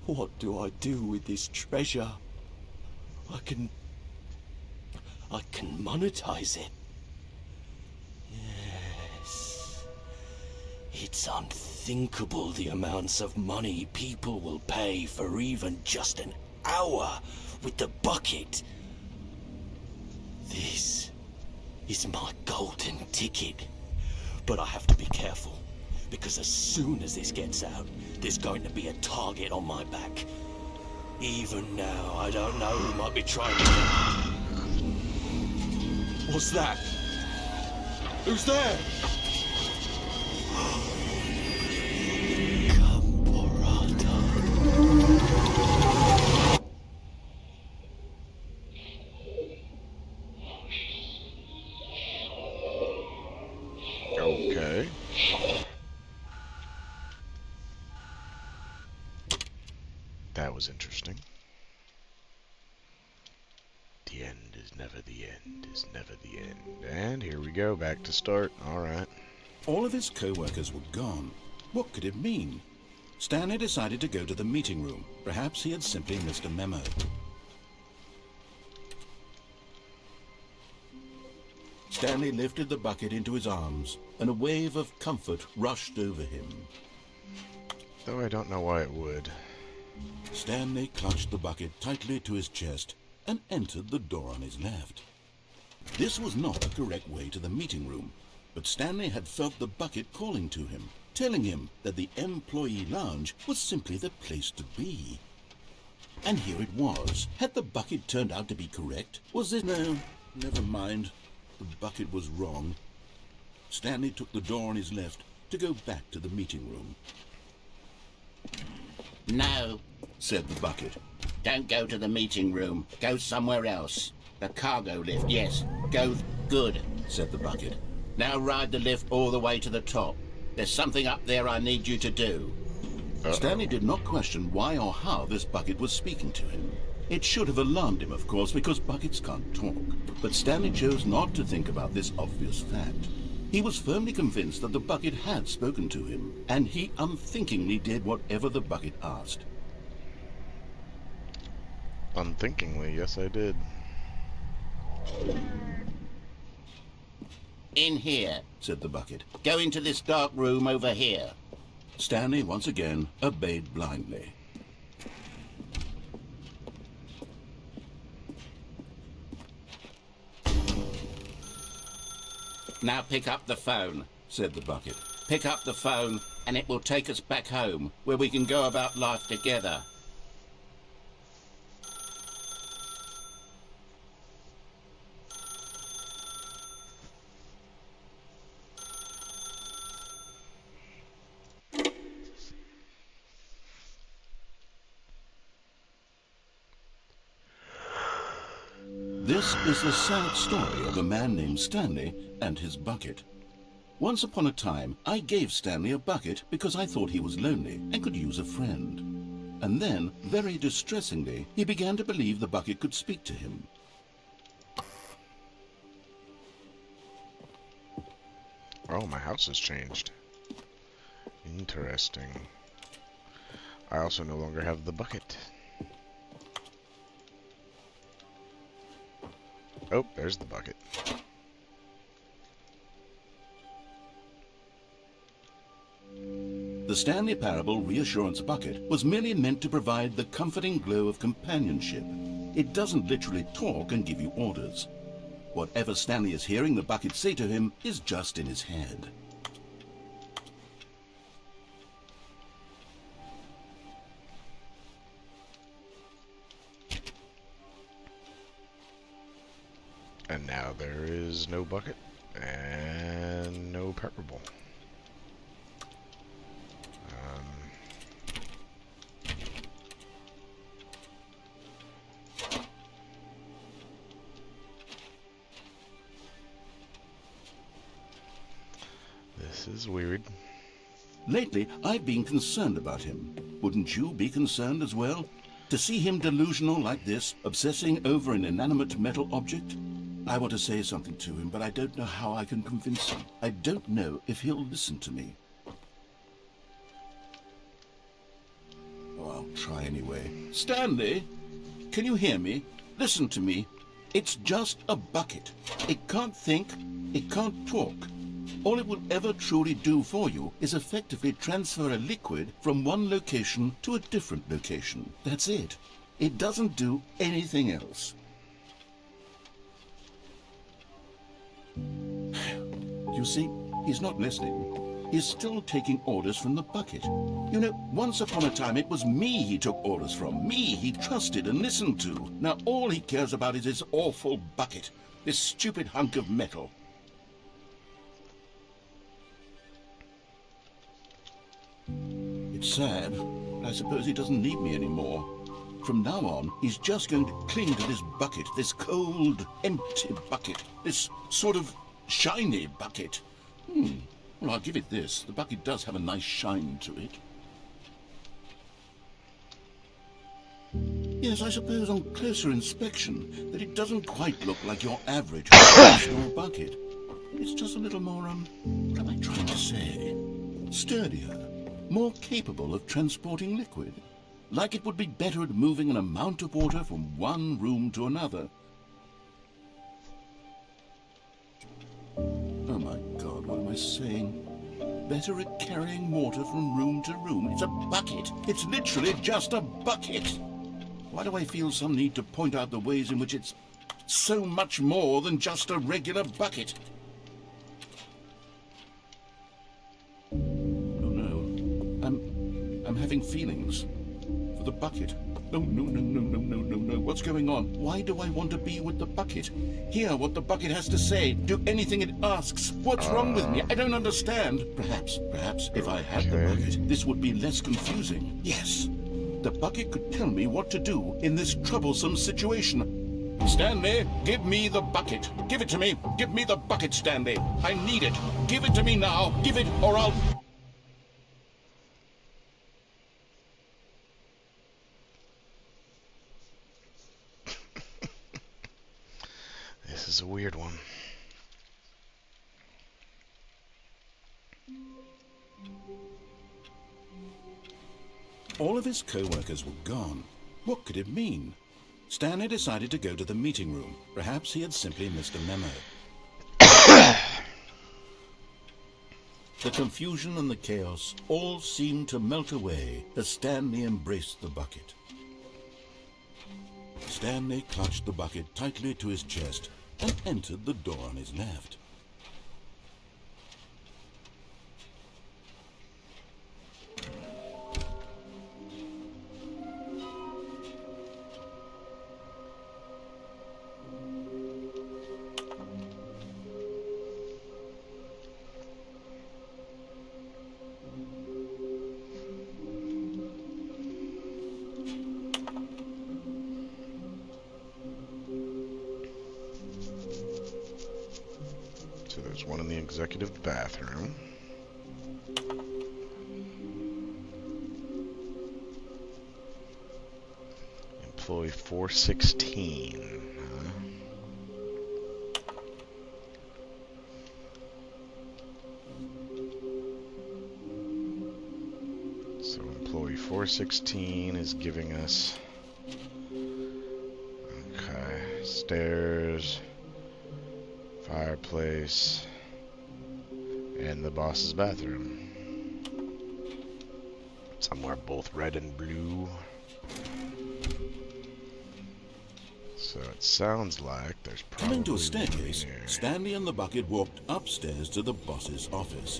What do I do with this treasure? I can monetize it. Yes. It's unthinkable the amounts of money people will pay for even just an hour with the bucket. This is my golden ticket. But I have to be careful, because as soon as this gets out, there's going to be a target on my back. Even now, I don't know who might be trying to... What's that? Who's there? Okay. That was interesting. The end is never the end, is never the end. And here we go, back to start. Alright. All of his co-workers were gone. What could it mean? Stanley decided to go to the meeting room. Perhaps he had simply missed a memo. Stanley lifted the bucket into his arms, and a wave of comfort rushed over him. Though I don't know why it would. Stanley clutched the bucket tightly to his chest and entered the door on his left. This was not the correct way to the meeting room, but Stanley had felt the bucket calling to him, telling him that the employee lounge was simply the place to be. And here it was. Had the bucket turned out to be correct? Was it... No, never mind. The bucket was wrong. Stanley took the door on his left to go back to the meeting room. No, Said the bucket. don't go to the meeting room. Go somewhere else. The cargo lift, yes. Go... Good. Said the bucket. Now ride the lift all the way to the top. There's something up there I need you to do. Stanley did not question why or how this bucket was speaking to him. It should have alarmed him, of course, because buckets can't talk. But Stanley chose not to think about this obvious fact. He was firmly convinced that the bucket had spoken to him, and he unthinkingly did whatever the bucket asked. Unthinkingly, yes I did. In here. Said the bucket. Go into this dark room over here. Stanley once again obeyed blindly. Now pick up the phone. Said the bucket. Pick up the phone and it will take us back home, where we can go about life together. This is the sad story of a man named Stanley and his bucket. Once upon a time, I gave Stanley a bucket because I thought he was lonely and could use a friend. And then, very distressingly, he began to believe the bucket could speak to him. Oh, my house has changed. Interesting. I also no longer have the bucket. Oh, there's the bucket. The Stanley Parable Reassurance Bucket was merely meant to provide the comforting glow of companionship. It doesn't literally talk and give you orders. Whatever Stanley is hearing the bucket say to him is just in his head. And now there is no bucket and no parable. This is weird. Lately, I've been concerned about him. Wouldn't you be concerned as well? To see him delusional like this, obsessing over an inanimate metal object? I want to say something to him, but I don't know how I can convince him. I don't know if he'll listen to me. Oh, I'll try anyway. Stanley, can you hear me? Listen to me. It's just a bucket. It can't think, it can't talk. All it will ever truly do for you is effectively transfer a liquid from one location to a different location. That's it. It doesn't do anything else. You see, he's not listening. He's still taking orders from the bucket. You know, once upon a time it was me he took orders from. Me he trusted and listened to. Now all he cares about is his awful bucket. This stupid hunk of metal. It's sad, but I suppose he doesn't need me anymore. From now on, he's just going to cling to this bucket, this cold, empty bucket, this sort of shiny bucket. Well, I'll give it this. The bucket does have a nice shine to it. Yes, I suppose on closer inspection that it doesn't quite look like your average store bucket. It's just a little more, what am I trying to say? Sturdier, more capable of transporting liquid. Like it would be better at moving an amount of water from one room to another. Oh my God, what am I saying? Better at carrying water from room to room. It's a bucket. It's literally just a bucket. Why do I feel some need to point out the ways in which it's so much more than just a regular bucket? Oh no, I'm having feelings. For the bucket. No. What's going on? Why do I want to be with the bucket? Hear what the bucket has to say. Do anything it asks. What's wrong with me? I don't understand. Perhaps, if I had the bucket, this would be less confusing. Yes. The bucket could tell me what to do in this troublesome situation. Stanley, give me the bucket. Give it to me. Give me the bucket, Stanley. I need it. Give it to me now. Give it or I'll... This is a weird one. All of his co-workers were gone. What could it mean? Stanley decided to go to the meeting room. Perhaps he had simply missed a memo. The confusion and the chaos all seemed to melt away as Stanley embraced the bucket. Stanley clutched the bucket tightly to his chest and entered the door on his left. So there's one in the executive bathroom. Employee 416. So employee 416 is giving us... Okay, stairs... fireplace, and the boss's bathroom. Somewhere both red and blue. So it sounds like there's probably... Coming to a staircase, Stanley and the bucket walked upstairs to the boss's office.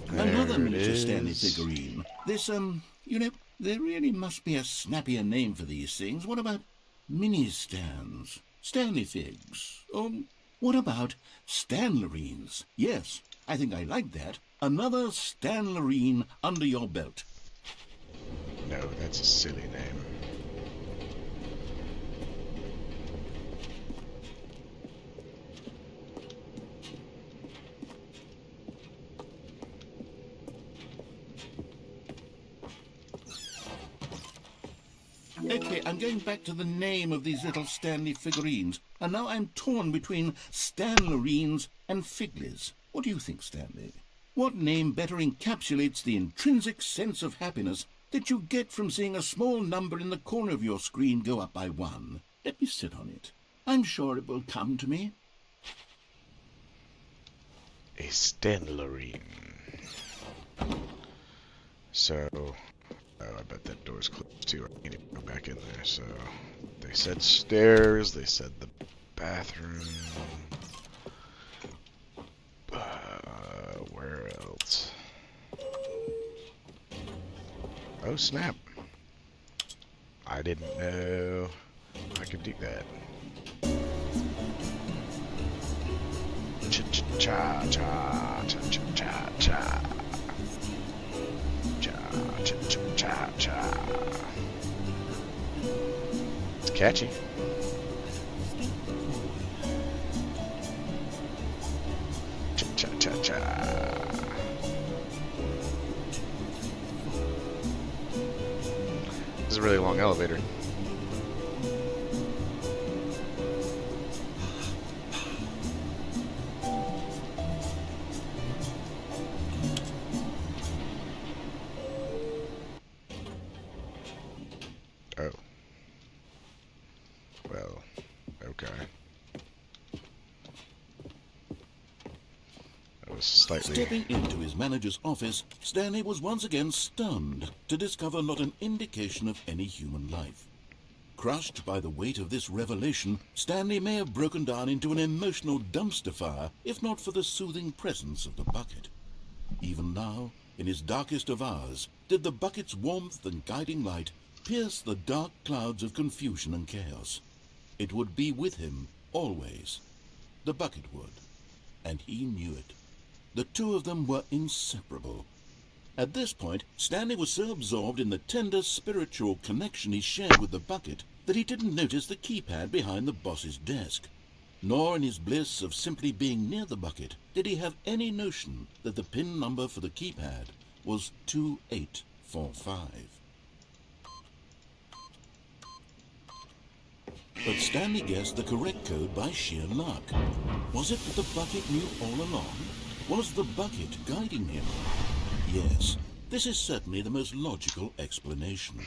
Another miniature Stanley figurine. This, you know, there really must be a snappier name for these things. What about mini-stands? Stanley figs. What about Stanlerines? Yes, I think I like that. Another Stanlerine under your belt. No, that's a silly name. Okay, I'm going back to the name of these little Stanley figurines, and now I'm torn between Stanlerines and Figlies. What do you think, Stanley? What name better encapsulates the intrinsic sense of happiness that you get from seeing a small number in the corner of your screen go up by 1? Let me sit on it. I'm sure it will come to me. A Stanlerine. So, oh, I bet that door's closed too. I can't even go back in there. So, they said stairs. They said the bathroom. Where else? Oh snap! I didn't know I could do that. Cha cha cha cha cha cha cha cha cha cha cha cha. It's catchy. Cha cha cha cha. This is a really long elevator. Oh. Well, okay. That was slightly... Stepping into his manager's office, Stanley was once again stunned to discover not an indication of any human life. Crushed by the weight of this revelation, Stanley may have broken down into an emotional dumpster fire if not for the soothing presence of the bucket. Even now, in his darkest of hours, did the bucket's warmth and guiding light pierce the dark clouds of confusion and chaos. It would be with him, always. The bucket would. And he knew it. The two of them were inseparable. At this point, Stanley was so absorbed in the tender spiritual connection he shared with the bucket that he didn't notice the keypad behind the boss's desk. Nor in his bliss of simply being near the bucket did he have any notion that the PIN number for the keypad was 2845. But Stanley guessed the correct code by sheer luck. Was it that the bucket knew all along? Was the bucket guiding him? Yes, this is certainly the most logical explanation.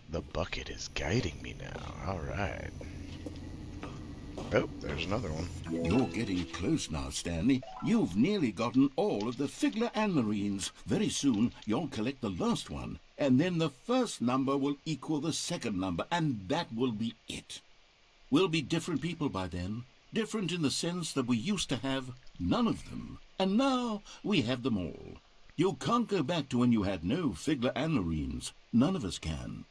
The bucket is guiding me now. Alright. Oh, there's another one. You're getting close now, Stanley. You've nearly gotten all of the Figler Anmarines. Very soon, you'll collect the last one, and then the first number will equal the second number, and that will be it. We'll be different people by then. Different in the sense that we used to have none of them, and now we have them all. You can't go back to when you had no Figler Anmarines. None of us can.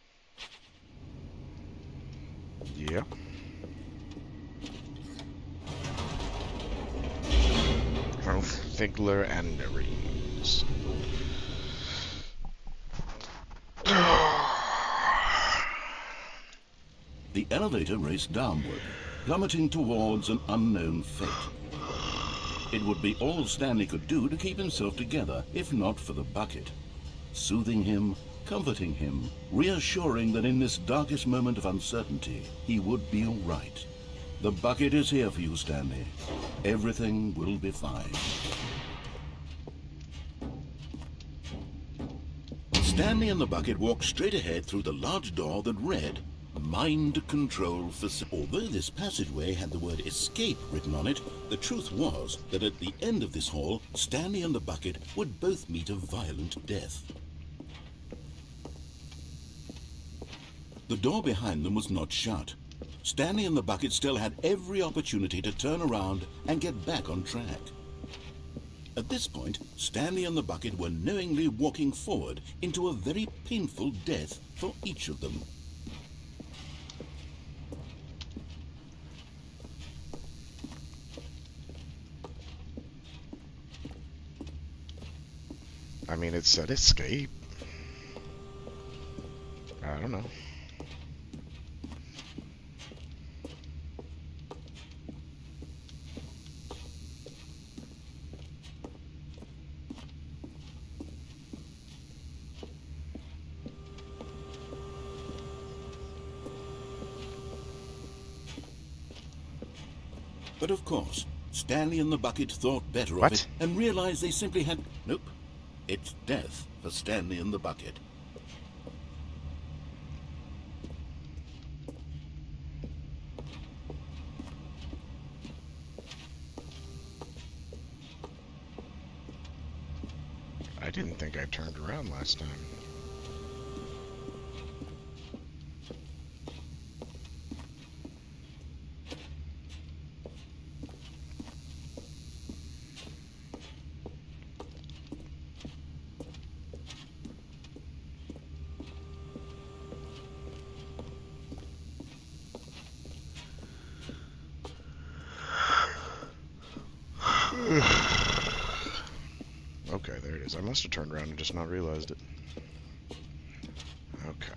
Yep. Figler and Marines. The elevator raced downward, plummeting towards an unknown fate. It would be all Stanley could do to keep himself together, if not for the bucket. Soothing him, comforting him, reassuring that in this darkest moment of uncertainty, he would be all right. The bucket is here for you, Stanley. Everything will be fine. Stanley and the bucket walked straight ahead through the large door that read, Mind Control Facility. Although this passageway had the word escape written on it, the truth was that at the end of this hall, Stanley and the bucket would both meet a violent death. The door behind them was not shut. Stanley and the bucket still had every opportunity to turn around and get back on track. At this point, Stanley and the bucket were knowingly walking forward into a very painful death for each of them. I mean, it said escape. I don't know. But of course, Stanley and the bucket thought better of What? it and realized they simply had... Nope. It's death for Stanley and the bucket. I didn't think I turned around last time. Okay, there it is. I must have turned around and just not realized it. Okay.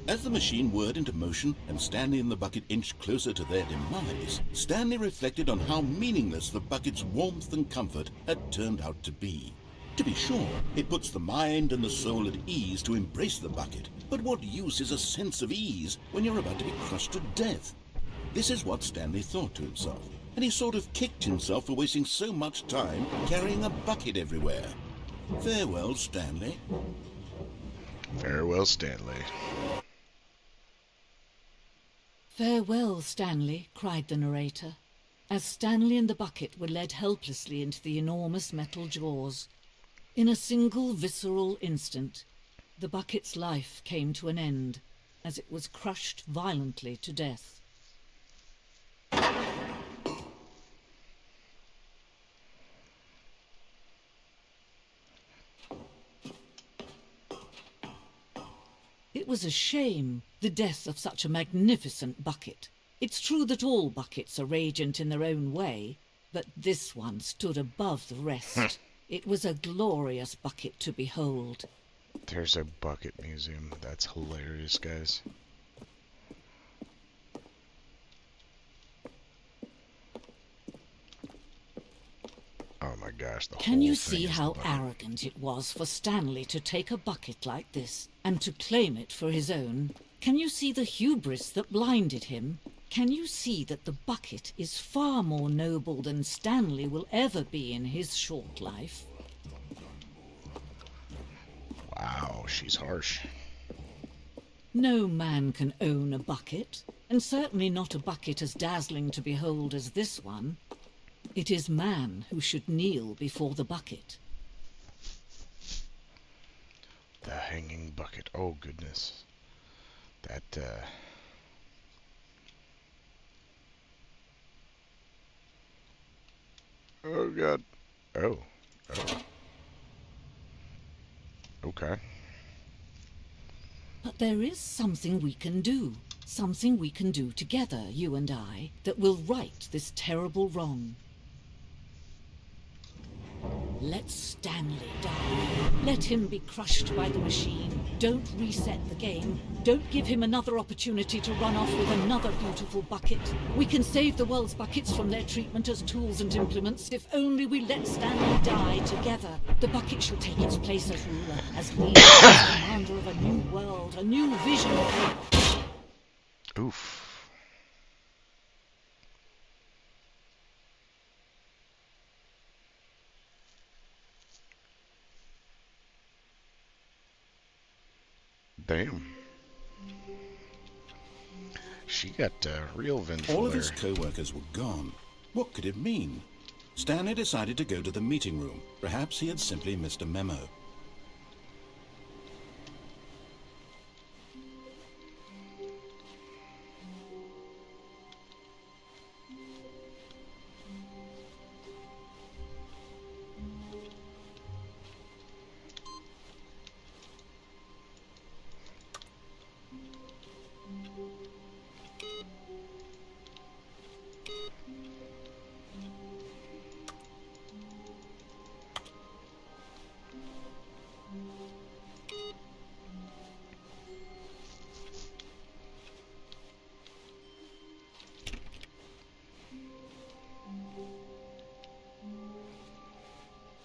As the machine whirred into motion and Stanley and the bucket inched closer to their demise, Stanley reflected on how meaningless the bucket's warmth and comfort had turned out to be. To be sure, it puts the mind and the soul at ease to embrace the bucket, but what use is a sense of ease when you're about to be crushed to death? This is what Stanley thought to himself, and he sort of kicked himself for wasting so much time carrying a bucket everywhere. Farewell, Stanley. Farewell, Stanley. "Farewell, Stanley," cried the narrator, as Stanley and the bucket were led helplessly into the enormous metal jaws. In a single visceral instant, the bucket's life came to an end, as it was crushed violently to death. It was a shame, the death of such a magnificent bucket. It's true that all buckets are radiant in their own way, but this one stood above the rest. It was a glorious bucket to behold. There's a bucket museum. That's hilarious, guys. Oh my gosh, the Can whole you thing see is the how bucket. arrogant it was for Stanley to take a bucket like this and to claim it for his own? Can you see the hubris that blinded him? Can you see that the bucket is far more noble than Stanley will ever be in his short life? Wow, she's harsh. No man can own a bucket, and certainly not a bucket as dazzling to behold as this one. It is man who should kneel before the bucket. The hanging bucket. Oh goodness. That Oh god. Oh. Oh. Okay. But there is something we can do. Something we can do together, you and I, that will right this terrible wrong. Let Stanley die. Let him be crushed by the machine. Don't reset the game. Don't give him another opportunity to run off with another beautiful bucket. We can save the world's buckets from their treatment as tools and implements if only we let Stanley die together. The bucket shall take its place as ruler, as leader, as commander of a new world, a new vision. Oof. Damn. She got real vengeful All of there. his co-workers were gone. What could it mean? Stanley decided to go to the meeting room. Perhaps he had simply missed a memo.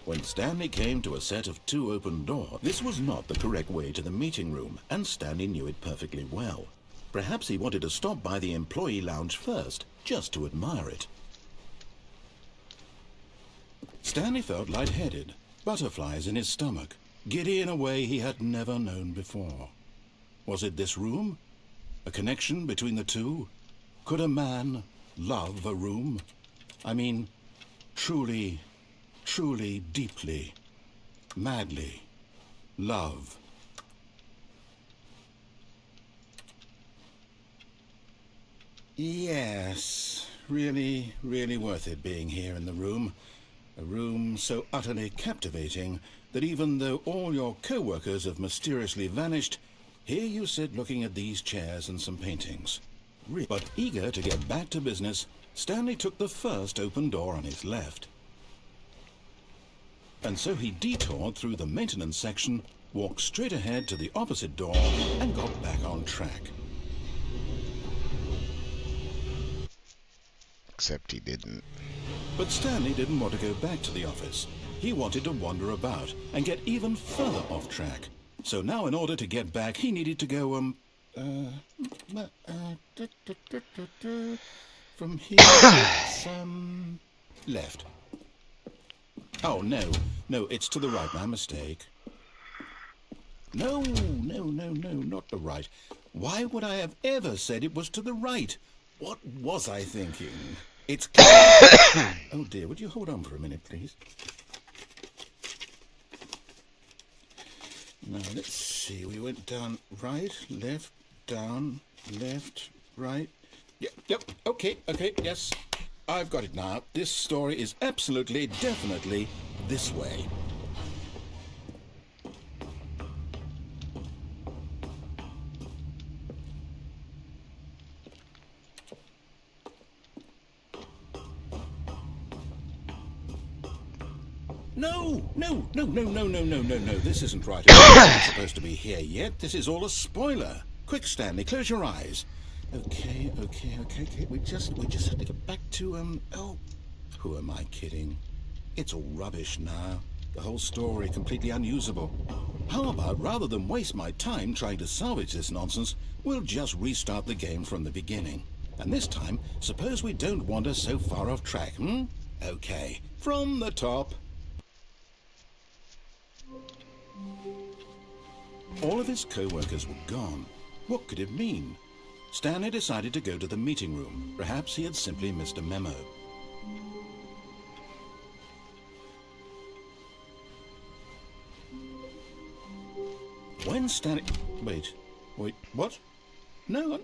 When Stanley came to a set of 2 open doors, this was not the correct way to the meeting room, and Stanley knew it perfectly well. Perhaps he wanted to stop by the employee lounge first, just to admire it. Stanley felt lightheaded, butterflies in his stomach, giddy in a way he had never known before. Was it this room? A connection between the two? Could a man love a room? I mean, truly, truly, deeply, madly love. Yes, really, really worth it being here in the room. A room so utterly captivating that even though all your co-workers have mysteriously vanished, here you sit looking at these chairs and some paintings. But eager to get back to business, Stanley took the first open door on his left. And so he detoured through the maintenance section, walked straight ahead to the opposite door, and got back on track. Except he didn't. But Stanley didn't want to go back to the office. He wanted to wander about and get even further off track. So now in order to get back, he needed to go, from here, some left. Oh, no, it's to the right, my mistake. No, not the right. Why would I have ever said it was to the right? What was I thinking? It's Oh dear, would you hold on for a minute, please? Now, let's see. We went down right, left, down, left, right. Yep, okay, yes. I've got it now. This story is absolutely, definitely this way. No, this isn't right. It's not supposed to be here yet. This is all a spoiler. Quick, Stanley, close your eyes. Okay. We just have to get back to, oh, who am I kidding? It's all rubbish now. The whole story completely unusable. How about, rather than waste my time trying to salvage this nonsense, we'll just restart the game from the beginning. And this time, suppose we don't wander so far off track, Okay, from the top. All of his co-workers were gone. What could it mean? Stanley decided to go to the meeting room. Perhaps he had simply missed a memo. When Stanley... Wait, what? No,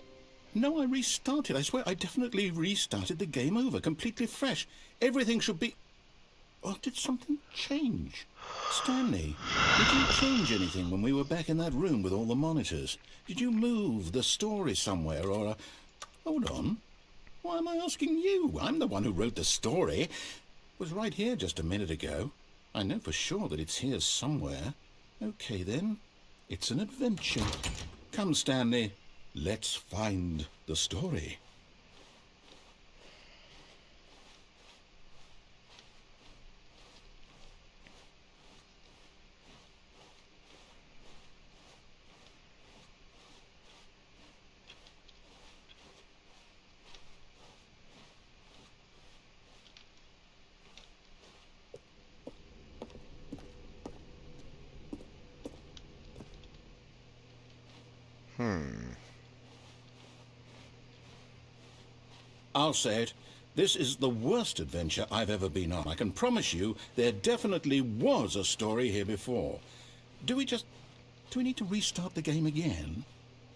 I restarted. I swear, I definitely restarted the game over, completely fresh. Everything should be... Oh, did something change? Stanley, did you change anything when we were back in that room with all the monitors? Did you move the story somewhere, or... Hold on. Why am I asking you? I'm the one who wrote the story. It was right here just a minute ago. I know for sure that it's here somewhere. Okay, then. It's an adventure. Come, Stanley. Let's find the story. I'll say it. This is the worst adventure I've ever been on. I can promise you there definitely was a story here before. Do we need to restart the game again?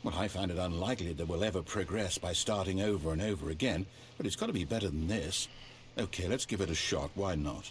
Well, I find it unlikely that we'll ever progress by starting over and over again, but it's got to be better than this. Okay, let's give it a shot. Why not?